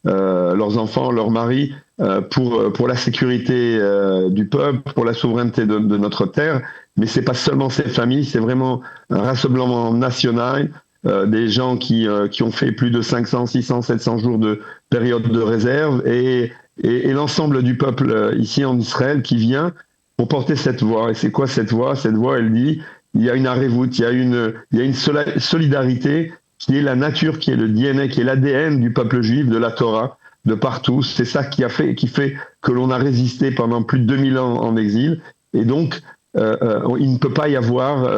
leurs enfants, leurs maris, pour la sécurité du peuple, pour la souveraineté de notre terre. Mais c'est pas seulement ces familles, c'est vraiment un rassemblement national. Des gens qui ont fait plus de 500, 600, 700 jours de période de réserve et l'ensemble du peuple ici en Israël qui vient pour porter cette voix. Et c'est quoi cette voix ? Cette voix, elle dit, il y a une arrévoute, il y a une solidarité qui est la nature, qui est le DNA, qui est l'ADN du peuple juif, de la Torah, de partout. C'est ça qui fait que l'on a résisté pendant plus de 2000 ans en exil. Et donc, il ne peut pas y avoir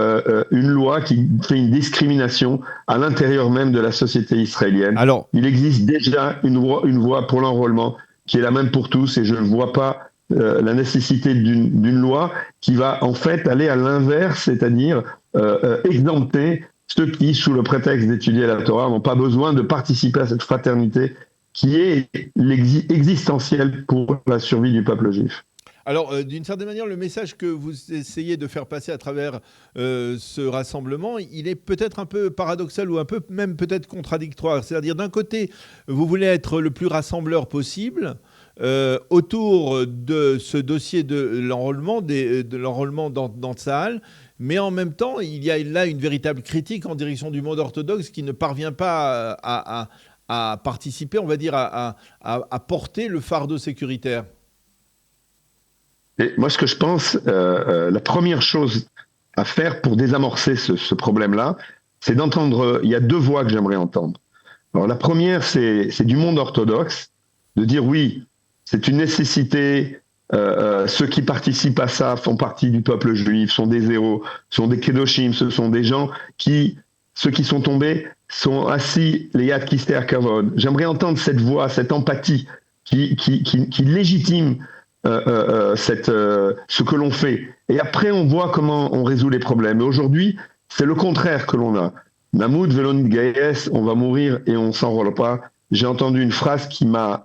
une loi qui fait une discrimination à l'intérieur même de la société israélienne. Alors, il existe déjà une voie pour l'enrôlement qui est la même pour tous, et je ne vois pas la nécessité d'une loi qui va en fait aller à l'inverse, c'est-à-dire exempter ceux qui, sous le prétexte d'étudier la Torah, n'ont pas besoin de participer à cette fraternité qui est existentielle pour la survie du peuple juif. Alors, d'une certaine manière, le message que vous essayez de faire passer à travers ce rassemblement, il est peut-être un peu paradoxal ou un peu même peut-être contradictoire. C'est-à-dire, d'un côté, vous voulez être le plus rassembleur possible autour de ce dossier de l'enrôlement, de l'enrôlement dans Tsahal, mais en même temps, il y a là une véritable critique en direction du monde orthodoxe qui ne parvient pas à participer, on va dire, à porter le fardeau sécuritaire. Et moi, ce que je pense, la première chose à faire pour désamorcer ce problème-là, c'est d'entendre, il y a deux voix que j'aimerais entendre. Alors, la première, c'est du monde orthodoxe, de dire oui, c'est une nécessité, ceux qui participent à ça font partie du peuple juif, sont des héros, sont des kedoshim, ce sont des gens ceux qui sont tombés, sont assis, les yad kister kavod. J'aimerais entendre cette voix, cette empathie qui légitime ce que l'on fait. Et après, on voit comment on résout les problèmes. Et aujourd'hui, c'est le contraire que l'on a. Namoud velon gaes, on va mourir et on s'enrôle pas. J'ai entendu une phrase qui m'a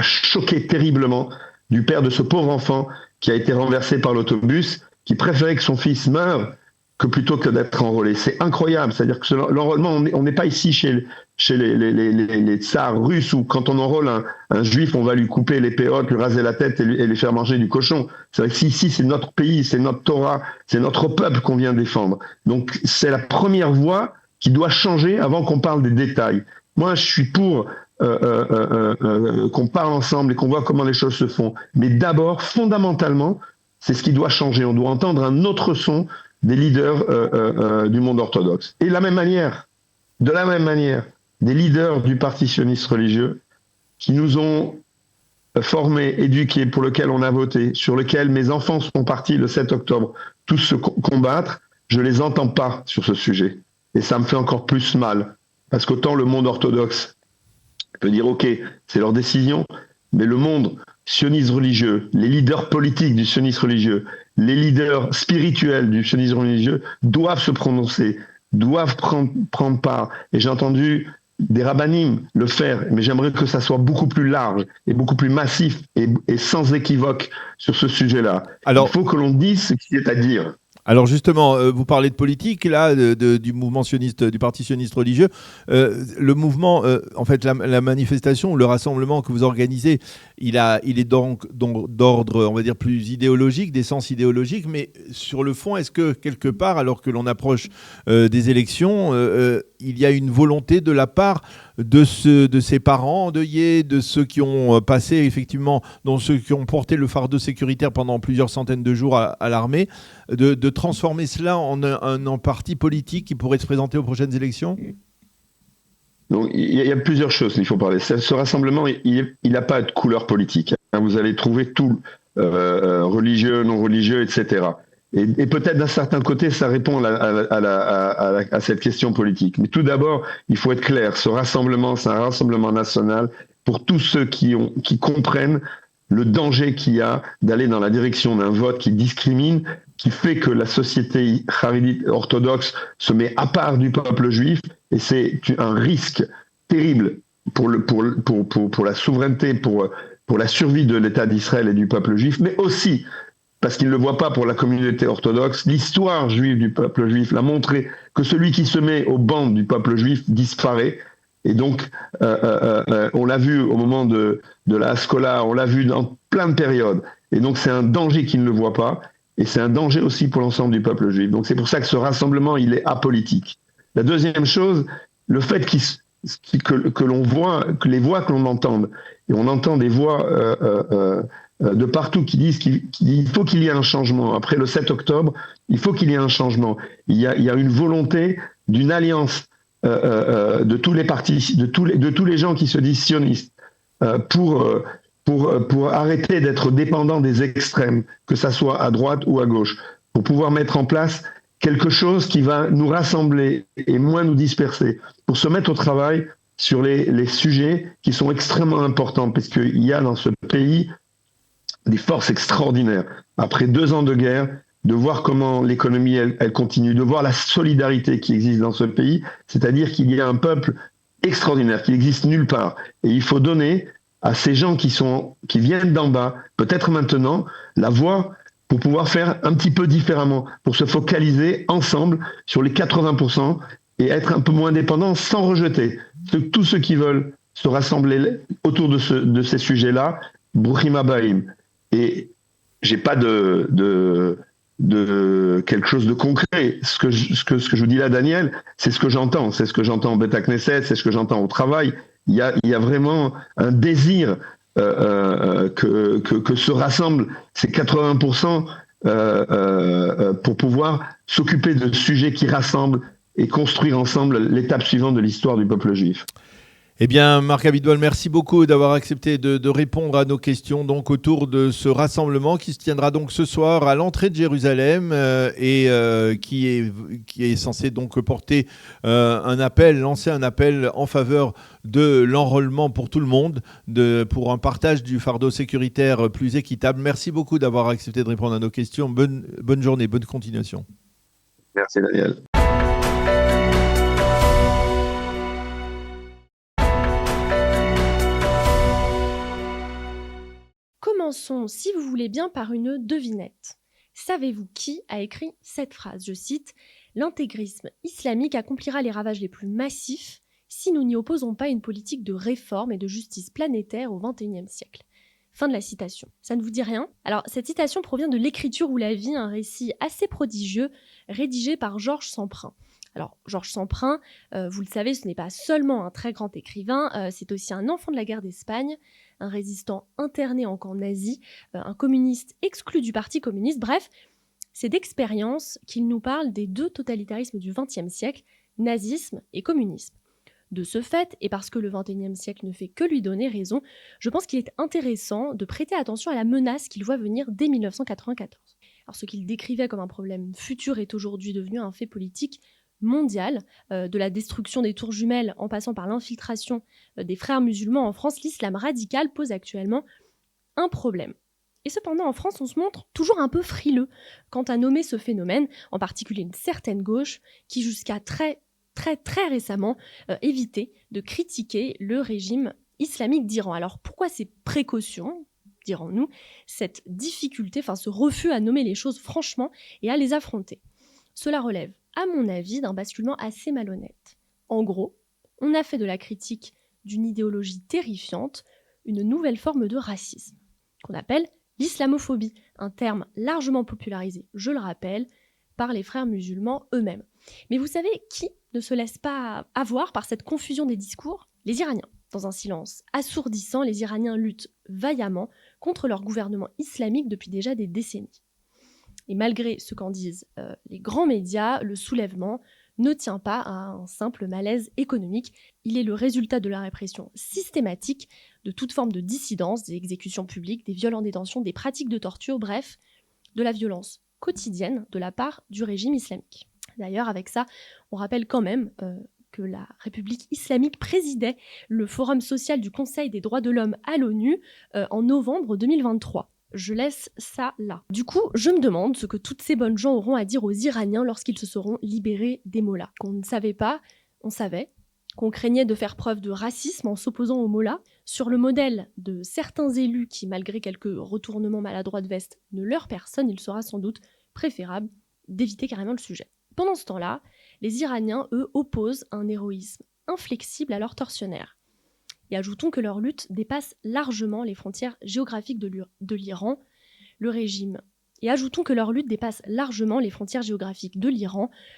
choqué terriblement du père de ce pauvre enfant qui a été renversé par l'autobus, qui préférait que son fils meure que plutôt que d'être enrôlé. C'est incroyable. C'est-à-dire que l'enrôlement, on n'est pas ici chez les tsars russes où quand on enrôle un juif, on va lui couper les péotes, lui raser la tête et lui faire manger du cochon. C'est vrai que ici, c'est notre pays, c'est notre Torah, c'est notre peuple qu'on vient défendre. Donc, c'est la première voie qui doit changer avant qu'on parle des détails. Moi, je suis pour qu'on parle ensemble et qu'on voit comment les choses se font. Mais d'abord, fondamentalement, c'est ce qui doit changer. On doit entendre un autre son des leaders du monde orthodoxe. Et de la même manière, des leaders du parti sioniste religieux qui nous ont formés, éduqués, pour lequel on a voté, sur lequel mes enfants sont partis le 7 octobre, tous se combattre, je les entends pas sur ce sujet. Et ça me fait encore plus mal. Parce qu'autant le monde orthodoxe peut dire, OK, c'est leur décision, mais le monde sioniste religieux, les leaders politiques du sionisme religieux, les leaders spirituels du sionisme religieux doivent se prononcer, doivent prendre part. Et j'ai entendu des rabbinim le faire, mais j'aimerais que ça soit beaucoup plus large et beaucoup plus massif et sans équivoque sur ce sujet-là. Alors, il faut que l'on dise ce qu'il y a à dire. Alors justement, vous parlez de politique, là, du mouvement sioniste, du parti sioniste religieux. Le mouvement, en fait, la manifestation, le rassemblement que vous organisez, il est donc d'ordre, on va dire, plus idéologique, d'essence idéologique, mais sur le fond, est-ce que quelque part, alors que l'on approche des élections, il y a une volonté de la part de ses parents endeuillés, de ceux qui ont passé effectivement, dont ceux qui ont porté le fardeau sécuritaire pendant plusieurs centaines de jours à l'armée, de transformer cela en parti politique qui pourrait se présenter aux prochaines élections? Donc, il y a plusieurs choses qu'il faut parler. Ce rassemblement, il n'a pas de couleur politique. Vous allez trouver tout, religieux, non religieux, etc. Et peut-être d'un certain côté, ça répond à cette question politique. Mais tout d'abord, il faut être clair. Ce rassemblement, c'est un rassemblement national pour tous ceux qui comprennent le danger qu'il y a d'aller dans la direction d'un vote qui discrimine, qui fait que la société charidite orthodoxe se met à part du peuple juif, et c'est un risque terrible pour la souveraineté, pour la survie de l'État d'Israël et du peuple juif, mais aussi parce qu'il ne le voit pas pour la communauté orthodoxe. L'histoire juive du peuple juif l'a montré que celui qui se met au banc du peuple juif disparaît. Et donc, on l'a vu au moment de la Haskalah, on l'a vu dans plein de périodes. Et donc, c'est un danger qu'il ne le voit pas. Et c'est un danger aussi pour l'ensemble du peuple juif. Donc, c'est pour ça que ce rassemblement, il est apolitique. La deuxième chose, le fait que l'on voit, que les voix que l'on entende, et on entend des voix de partout qui disent qu'il faut qu'il y ait un changement. Après le 7 octobre, il faut qu'il y ait un changement. Il y a une volonté d'une alliance de tous les partis, de tous les gens qui se disent sionistes, pour arrêter d'être dépendants des extrêmes, que ça soit à droite ou à gauche, pour pouvoir mettre en place quelque chose qui va nous rassembler et moins nous disperser, pour se mettre au travail sur les sujets qui sont extrêmement importants, parce qu'il y a dans ce pays des forces extraordinaires. Après 2 ans de guerre, de voir comment l'économie, elle continue, de voir la solidarité qui existe dans ce pays, c'est-à-dire qu'il y a un peuple extraordinaire qui n'existe nulle part. Et il faut donner à ces gens qui viennent d'en bas, peut-être maintenant, la voix pour pouvoir faire un petit peu différemment, pour se focaliser ensemble sur les 80% et être un peu moins dépendants sans rejeter. Tous ceux qui veulent se rassembler autour de ces sujets-là, Bruchim Habaim. Et j'ai pas de quelque chose de concret. Ce que je vous dis là, Daniel, c'est ce que j'entends. C'est ce que j'entends au Beth Knesset, c'est ce que j'entends au travail. Il y a vraiment un désir que se rassemblent ces 80% pour pouvoir s'occuper de sujets qui rassemblent et construire ensemble l'étape suivante de l'histoire du peuple juif. Eh bien, Marc Abitbol, merci beaucoup d'avoir accepté de répondre à nos questions donc autour de ce rassemblement qui se tiendra donc ce soir à l'entrée de Jérusalem et qui est censé donc porter lancer un appel en faveur de l'enrôlement pour tout le monde, pour un partage du fardeau sécuritaire plus équitable. Merci beaucoup d'avoir accepté de répondre à nos questions. Bonne journée, bonne continuation. Merci, Daniel. Commençons, si vous voulez bien, par une devinette. Savez-vous qui a écrit cette phrase? Je cite « L'intégrisme islamique accomplira les ravages les plus massifs si nous n'y opposons pas une politique de réforme et de justice planétaire au XXIe siècle. » Fin de la citation. Ça ne vous dit rien? Alors, cette citation provient de L'Écriture ou la vie, un récit assez prodigieux rédigé par Georges Semprin. Alors, Georges Semprin, vous le savez, ce n'est pas seulement un très grand écrivain, c'est aussi un enfant de la guerre d'Espagne, un résistant interné en camp nazi, un communiste exclu du Parti communiste. Bref, c'est d'expérience qu'il nous parle des 2 totalitarismes du XXe siècle, nazisme et communisme. De ce fait, et parce que le XXIe siècle ne fait que lui donner raison, je pense qu'il est intéressant de prêter attention à la menace qu'il voit venir dès 1994. Alors, ce qu'il décrivait comme un problème futur est aujourd'hui devenu un fait politique mondial, de la destruction des tours jumelles en passant par l'infiltration des frères musulmans en France, l'islam radical pose actuellement un problème. Et cependant, en France, on se montre toujours un peu frileux quant à nommer ce phénomène, en particulier une certaine gauche qui, jusqu'à très récemment, évitait de critiquer le régime islamique d'Iran. Alors pourquoi ces précautions, dirons-nous, cette difficulté, ce refus à nommer les choses franchement et à les affronter? Cela relève, à mon avis, d'un basculement assez malhonnête. En gros, on a fait de la critique d'une idéologie terrifiante une nouvelle forme de racisme, qu'on appelle l'islamophobie, un terme largement popularisé, je le rappelle, par les frères musulmans eux-mêmes. Mais vous savez qui ne se laisse pas avoir par cette confusion des discours? Les Iraniens, dans un silence assourdissant, les Iraniens luttent vaillamment contre leur gouvernement islamique depuis déjà des décennies. Et malgré ce qu'en disent les grands médias, le soulèvement ne tient pas à un simple malaise économique. Il est le résultat de la répression systématique de toute forme de dissidence, des exécutions publiques, des viols en détention, des pratiques de torture, bref, de la violence quotidienne de la part du régime islamique. D'ailleurs, avec ça, on rappelle quand même que la République islamique présidait le Forum social du Conseil des droits de l'homme à l'ONU en novembre 2023. Je laisse ça là. Du coup, je me demande ce que toutes ces bonnes gens auront à dire aux Iraniens lorsqu'ils se seront libérés des mollahs. Qu'on ne savait pas, on savait. Qu'on craignait de faire preuve de racisme en s'opposant aux mollahs, sur le modèle de certains élus qui, malgré quelques retournements maladroits de veste, ne leur personne, il sera sans doute préférable d'éviter carrément le sujet. Pendant ce temps-là, les Iraniens, eux, opposent un héroïsme inflexible à leurs tortionnaires. Et ajoutons que leur lutte dépasse largement les frontières géographiques de l'Iran.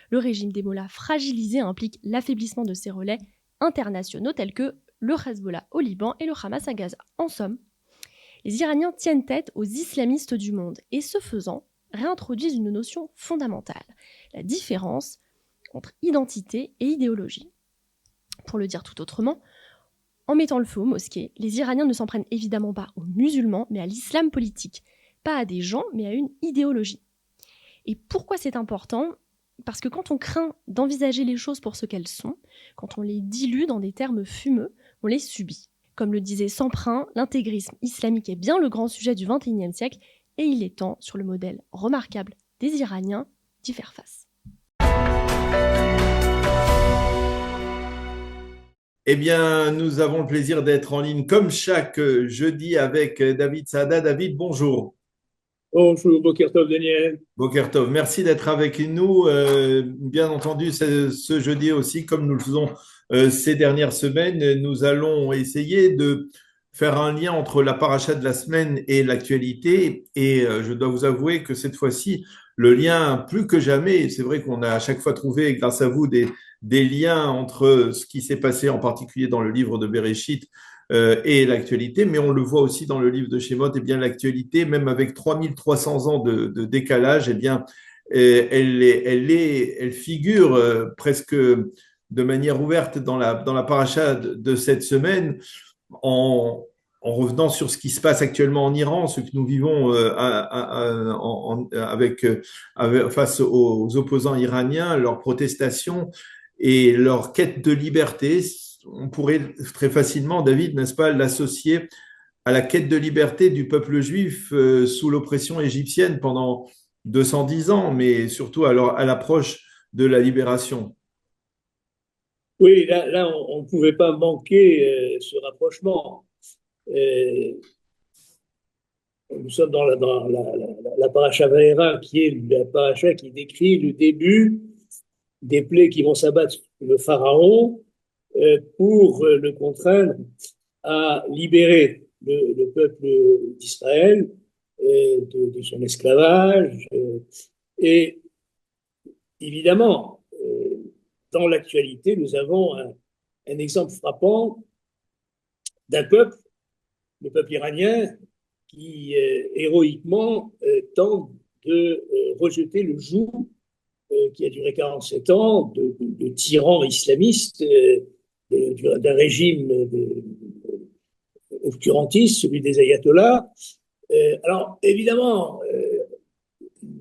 Le régime des mollahs fragilisés implique l'affaiblissement de ses relais internationaux tels que le Hezbollah au Liban et le Hamas à Gaza. En somme, les Iraniens tiennent tête aux islamistes du monde et, ce faisant, réintroduisent une notion fondamentale, la différence entre identité et idéologie. Pour le dire tout autrement, en mettant le feu aux mosquées, les Iraniens ne s'en prennent évidemment pas aux musulmans, mais à l'islam politique. Pas à des gens, mais à une idéologie. Et pourquoi c'est important ? Parce que quand on craint d'envisager les choses pour ce qu'elles sont, quand on les dilue dans des termes fumeux, on les subit. Comme le disait Samprin, l'intégrisme islamique est bien le grand sujet du XXIe siècle, et il est temps, sur le modèle remarquable des Iraniens, d'y faire face. Eh bien, nous avons le plaisir d'être en ligne comme chaque jeudi avec David Saada. David, bonjour. Bonjour, Boker Tov, Daniel. Boker Tov, merci d'être avec nous. Bien entendu, ce jeudi aussi, comme nous le faisons ces dernières semaines, nous allons essayer de faire un lien entre la paracha de la semaine et l'actualité. Et je dois vous avouer que cette fois-ci, le lien plus que jamais, c'est vrai qu'on a à chaque fois trouvé, grâce à vous, des liens entre ce qui s'est passé, en particulier dans le livre de Bereshit, et l'actualité, mais on le voit aussi dans le livre de Shemot, et bien l'actualité, même avec 3300 ans de décalage, eh bien, elle figure presque de manière ouverte dans la paracha de cette semaine, en revenant sur ce qui se passe actuellement en Iran, ce que nous vivons face aux opposants iraniens, leurs protestations et leur quête de liberté. On pourrait très facilement, David, n'est-ce pas, l'associer à la quête de liberté du peuple juif sous l'oppression égyptienne pendant 210 ans, mais surtout à l'approche de la libération. Oui, là on ne pouvait pas manquer ce rapprochement. Nous sommes dans la paracha Vaera, qui est la paracha qui décrit le début des plaies qui vont s'abattre sur le pharaon pour le contraindre à libérer le peuple d'Israël de son esclavage. Et évidemment, dans l'actualité, nous avons un exemple frappant d'un peuple, le peuple iranien, qui héroïquement tente de rejeter le joug qui a duré 47 ans de tyrans islamistes, d'un régime obscurantiste, celui des ayatollahs. Alors, évidemment,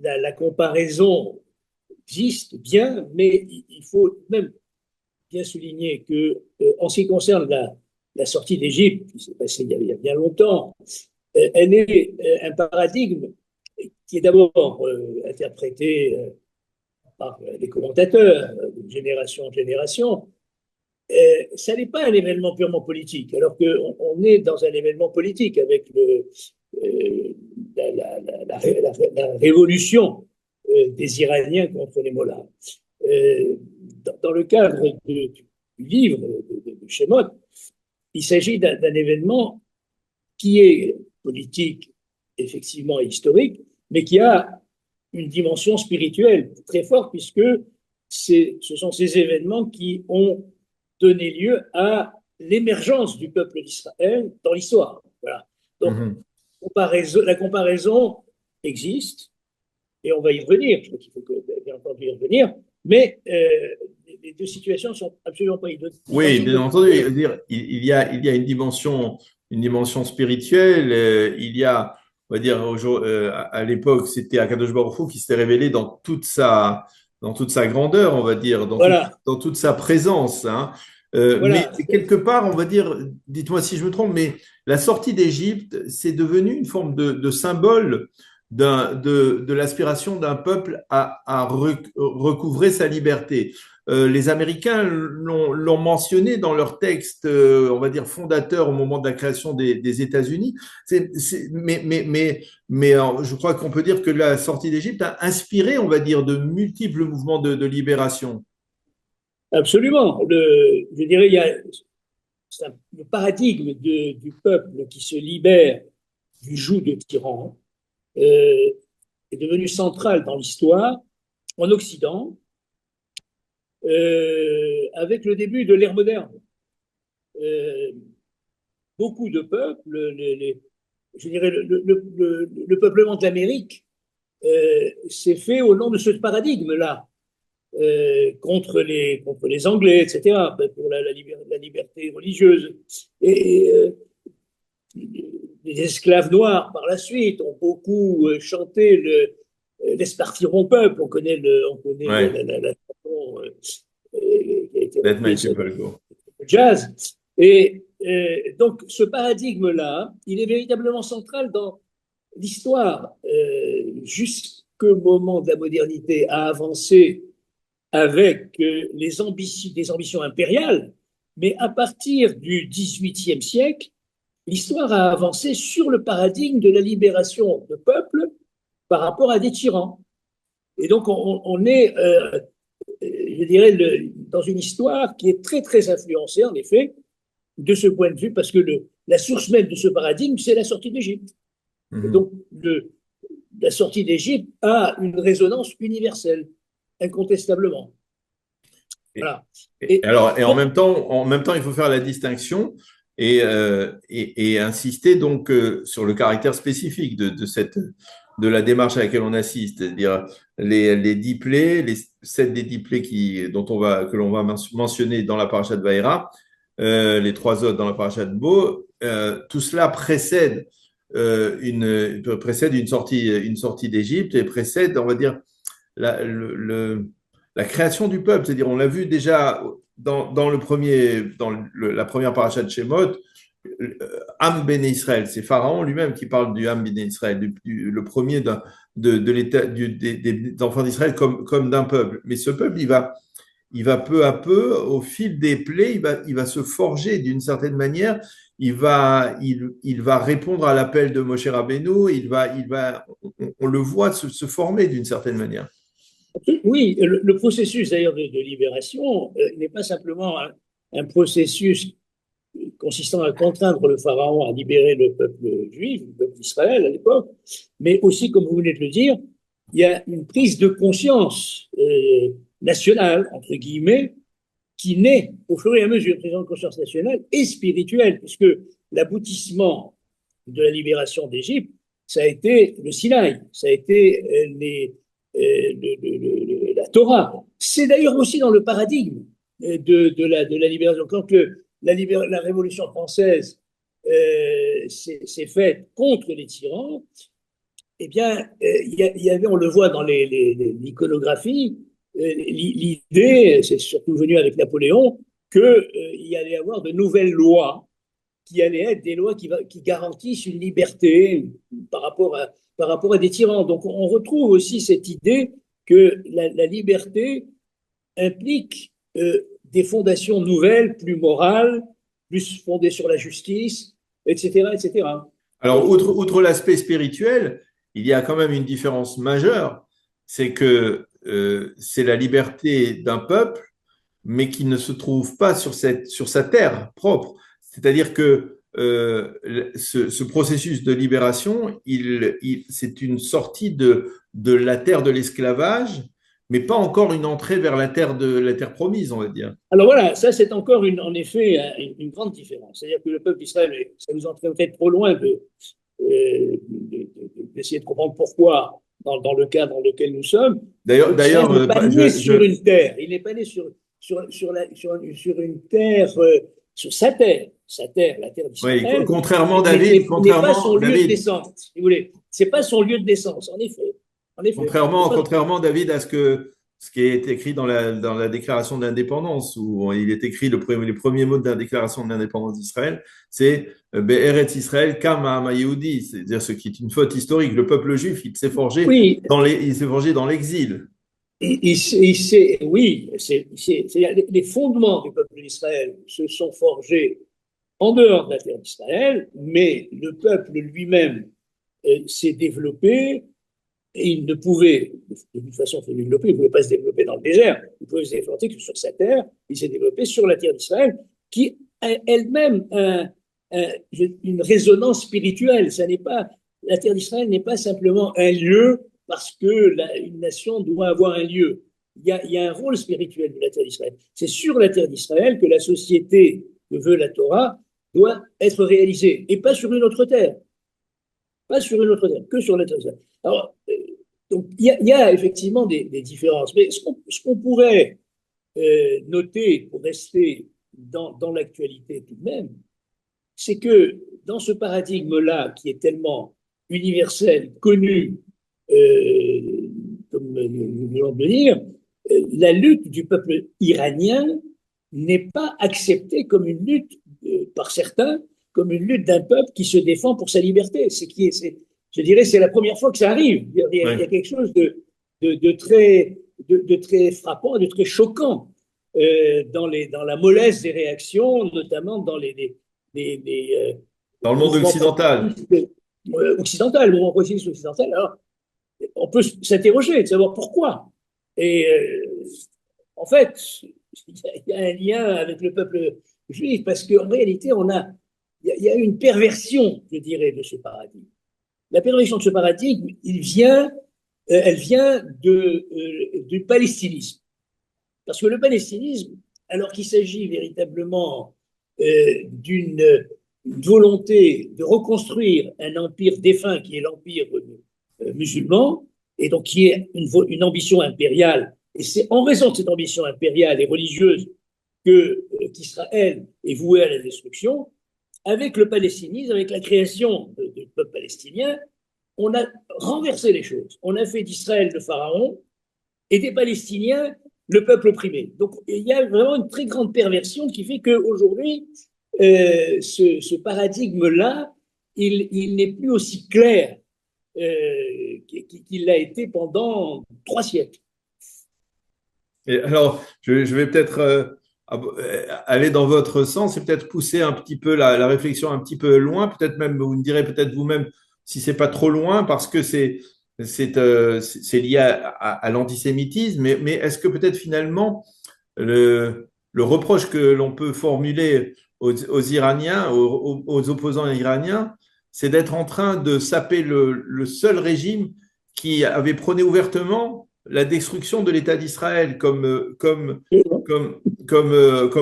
la comparaison existe bien, mais il faut même bien souligner que, en ce qui concerne la sortie d'Égypte, qui s'est passée il y a bien longtemps, elle est un paradigme qui est d'abord interprété par les commentateurs de génération en génération. Ça n'est pas un événement purement politique, alors qu'on est dans un événement politique avec la révolution des Iraniens contre les mollahs. Dans le cadre du livre de Shemot, il s'agit d'un événement qui est politique, effectivement, et historique, mais qui a une dimension spirituelle très forte, puisque ce sont ces événements qui ont donné lieu à l'émergence du peuple d'Israël dans l'histoire. Voilà. Donc, Mhm. la comparaison existe, et on va y revenir, je crois qu'il faut bien entendu y revenir, mais les deux situations ne sont absolument pas identiques. Oui, bien entendu. Je veux dire, il y a une dimension spirituelle. Il y a, on va dire, à l'époque, c'était Akadosh Baruch Hu qui s'était révélé dans toute sa grandeur, on va dire, Voilà, dans toute sa présence, hein. Mais voilà. quelque part, on va dire, dites-moi si je me trompe, mais la sortie d'Égypte, c'est devenu une forme de symbole de l'aspiration d'un peuple à recouvrer sa liberté. Les Américains l'ont mentionné dans leur texte, on va dire, fondateur au moment de la création des États-Unis. Mais je crois qu'on peut dire que la sortie d'Égypte a inspiré, on va dire, de multiples mouvements de libération. Absolument. Je dirais, le paradigme du peuple qui se libère du joug de tyran est devenu central dans l'histoire en Occident avec le début de l'ère moderne. Beaucoup de peuples, je dirais le peuplement de l'Amérique s'est fait au nom de ce paradigme-là. Contre les Anglais, etc., pour la liberté religieuse. Et les esclaves noirs, par la suite, ont beaucoup chanté l'Espartiron peuple. Ouais. La chanson qui a été Let my reprise people go. jazz. Et donc, ce paradigme-là, il est véritablement central dans l'histoire. Jusqu'au moment de la modernité, a avancé avec des ambitions impériales, mais à partir du XVIIIe siècle, l'histoire a avancé sur le paradigme de la libération de peuples par rapport à des tyrans. Et donc, on est, je dirais, dans une histoire qui est très, très influencée, en effet, de ce point de vue, parce que la source même de ce paradigme, c'est la sortie d'Égypte. Et donc, la sortie d'Égypte a une résonance universelle, incontestablement. Voilà. Et en même temps, il faut faire la distinction et insister donc sur le caractère spécifique de la démarche à laquelle on assiste, c'est-à-dire les 10 plaies, les 7 des 10 plaies que l'on va mentionner dans la paracha de Vaïra, les 3 autres dans la paracha de Bo, tout cela précède une sortie d'Égypte et précède, on va dire, la création du peuple. C'est-à-dire, on l'a vu déjà dans la première paracha de Shemot, Am Béné Israël, c'est Pharaon lui-même qui parle du Am Béné Israël, le premier de l'état des enfants d'Israël comme d'un peuple. Mais ce peuple, il va peu à peu, au fil des plaies, il va se forger d'une certaine manière. Il va répondre à l'appel de Moshe Rabbeinu. On le voit se former d'une certaine manière. Oui, le processus d'ailleurs de libération n'est pas simplement un processus consistant à contraindre le pharaon à libérer le peuple juif, le peuple d'Israël à l'époque, mais aussi, comme vous venez de le dire, il y a une prise de conscience nationale, entre guillemets, qui naît au fur et à mesure, une prise de conscience nationale et spirituelle, puisque l'aboutissement de la libération d'Égypte, ça a été le Sinaï, ça a été la Torah. C'est d'ailleurs aussi dans le paradigme de la libération. Quand la Révolution française s'est faite contre les tyrans, eh bien, il y avait, on le voit dans l'iconographie, l'idée, c'est surtout venu avec Napoléon, qu'il y allait y avoir de nouvelles lois qui allaient être des lois qui garantissent une liberté par rapport à des tyrans. Donc, on retrouve aussi cette idée que la liberté implique des fondations nouvelles, plus morales, plus fondées sur la justice, etc., etc. Alors, outre l'aspect spirituel, il y a quand même une différence majeure, c'est que c'est la liberté d'un peuple, mais qui ne se trouve pas sur sa terre propre. C'est-à-dire que ce processus de libération, c'est une sortie de la terre de l'esclavage mais pas encore une entrée vers la terre promise, on va dire. Alors voilà, ça c'est encore en effet une grande différence. C'est-à-dire que le peuple d'Israël, ça nous entraîne peut-être trop loin d'essayer de comprendre pourquoi, dans le cas dans lequel nous sommes, D'ailleurs, n'est pas né sur une terre. Il n'est pas né sur une terre, sur sa terre, la terre oui, d'Israël. contrairement David, n'est pas son lieu de naissance, si vous voulez. C'est pas son lieu de naissance, en effet. Contrairement, David, à ce qui est écrit dans la déclaration d'indépendance, où il est écrit les premiers mots de la déclaration de l'indépendance d'Israël, c'est Be'eretz Israël Kama Ama Yehudi, c'est-à-dire ce qui est une faute historique. Le peuple juif, il s'est forgé oui. Il s'est forgé dans l'exil. Oui, les fondements du peuple d'Israël se sont forgés en dehors de la terre d'Israël, mais le peuple lui-même s'est développé. Et il ne pouvait, de toute façon, il ne pouvait pas se développer dans le désert, il pouvait se développer que sur sa terre, il s'est développé sur la terre d'Israël, qui a elle-même une résonance spirituelle. La terre d'Israël n'est pas simplement un lieu parce que une nation doit avoir un lieu. Il y a un rôle spirituel de la terre d'Israël. C'est sur la terre d'Israël que la société que veut la Torah doit être réalisée, et pas sur une autre terre. Pas sur une autre terre, que sur la terre d'Israël. Alors, donc, il y a effectivement des différences. Mais ce qu'on pourrait noter pour rester dans l'actualité tout de même, c'est que dans ce paradigme-là, qui est tellement universel, connu, comme nous venons de le dire, la lutte du peuple iranien n'est pas acceptée comme une lutte, par certains, comme une lutte d'un peuple qui se défend pour sa liberté. Je dirais, c'est la première fois que ça arrive. Il y a quelque chose de très frappant, de très choquant dans la mollesse des réactions, notamment dans dans le monde occidental. Le mouvement progressiste occidental. Alors, on peut s'interroger de savoir pourquoi. Et en fait, il y a un lien avec le peuple juif, parce qu'en réalité, il y a une perversion, je dirais, de ce paradigme. La perversion de ce paradigme, elle vient du palestinisme. Parce que le palestinisme, alors qu'il s'agit véritablement d'une volonté de reconstruire un empire défunt qui est l'empire musulman, et donc qui est une ambition impériale, et c'est en raison de cette ambition impériale et religieuse qu'Israël est voué à la destruction. Avec le palestinisme, avec la création du peuple palestinien, on a renversé les choses. On a fait d'Israël le pharaon et des Palestiniens le peuple opprimé. Donc il y a vraiment une très grande perversion qui fait qu'aujourd'hui, ce paradigme-là, il n'est plus aussi clair qu'il l'a été pendant 3 siècles. Et alors, je vais peut-être aller dans votre sens et peut-être pousser un petit peu la réflexion un petit peu loin. Peut-être même, vous me direz peut-être vous-même si c'est pas trop loin, parce que c'est lié à l'antisémitisme. Mais est-ce que peut-être finalement le reproche que l'on peut formuler aux Iraniens, aux opposants iraniens, c'est d'être en train de saper le seul régime qui avait prôné ouvertement la destruction de l'État d'Israël comme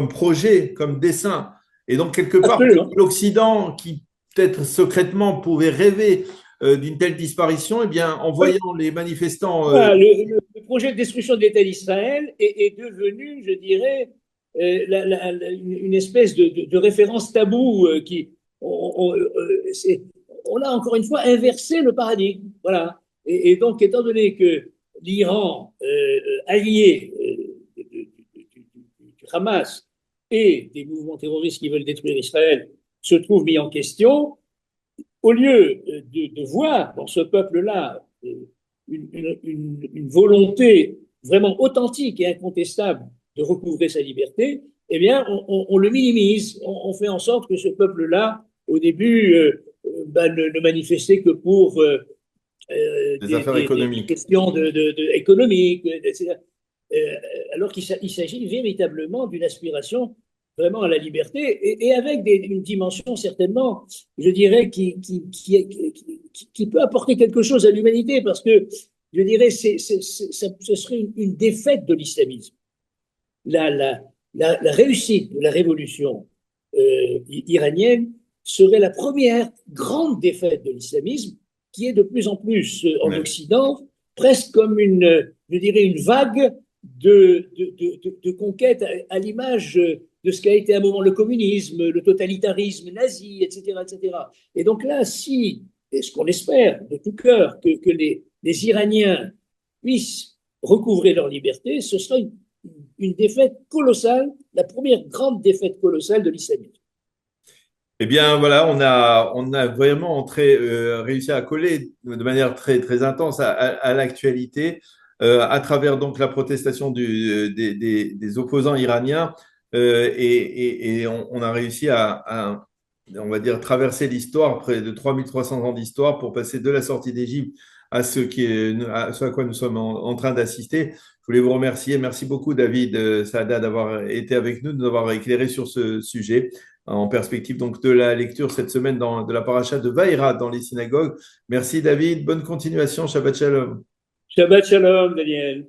projet, comme dessein. Et donc, quelque part, l'Occident, qui peut-être secrètement pouvait rêver d'une telle disparition, eh bien, en voyant les manifestants… le projet de destruction de l'État d'Israël est devenu, je dirais, une espèce de référence taboue on a encore une fois inversé le paradigme. Voilà. Et donc, étant donné que l'Iran, allié du Hamas et des mouvements terroristes qui veulent détruire Israël, se trouve mis en question, au lieu de voir dans ce peuple-là une volonté vraiment authentique et incontestable de recouvrer sa liberté, eh bien, on le minimise. On fait en sorte que ce peuple-là, au début, ne manifestait que pour des affaires économiques. Des questions économiques, etc. Alors qu'il s'agit véritablement d'une aspiration vraiment à la liberté et avec une dimension certainement, je dirais, qui peut apporter quelque chose à l'humanité, parce que je dirais, ce serait une défaite de l'islamisme. La réussite de la révolution iranienne serait la première grande défaite de l'islamisme, qui est de plus en plus en Occident, presque comme je dirais, une vague de conquête à l'image de ce qu'a été à un moment le communisme, le totalitarisme nazi, etc., etc. Et donc là, et ce qu'on espère de tout cœur, que les Iraniens puissent recouvrer leur liberté, ce sera une défaite colossale, la première grande défaite colossale de l'islamisme. Eh bien, voilà, on a vraiment réussi à coller de manière très, très intense à l'actualité à travers donc la protestation des opposants iraniens et on a réussi on va dire, traverser l'histoire, près de 3300 ans d'histoire pour passer de la sortie d'Égypte à ce à quoi nous sommes en train d'assister. Je voulais vous remercier. Merci beaucoup, David Saada, d'avoir été avec nous, de nous avoir éclairé sur ce sujet en perspective donc de la lecture cette semaine de la paracha de Vaïra dans les synagogues. Merci David, bonne continuation, Shabbat Shalom. Shabbat Shalom, Daniel.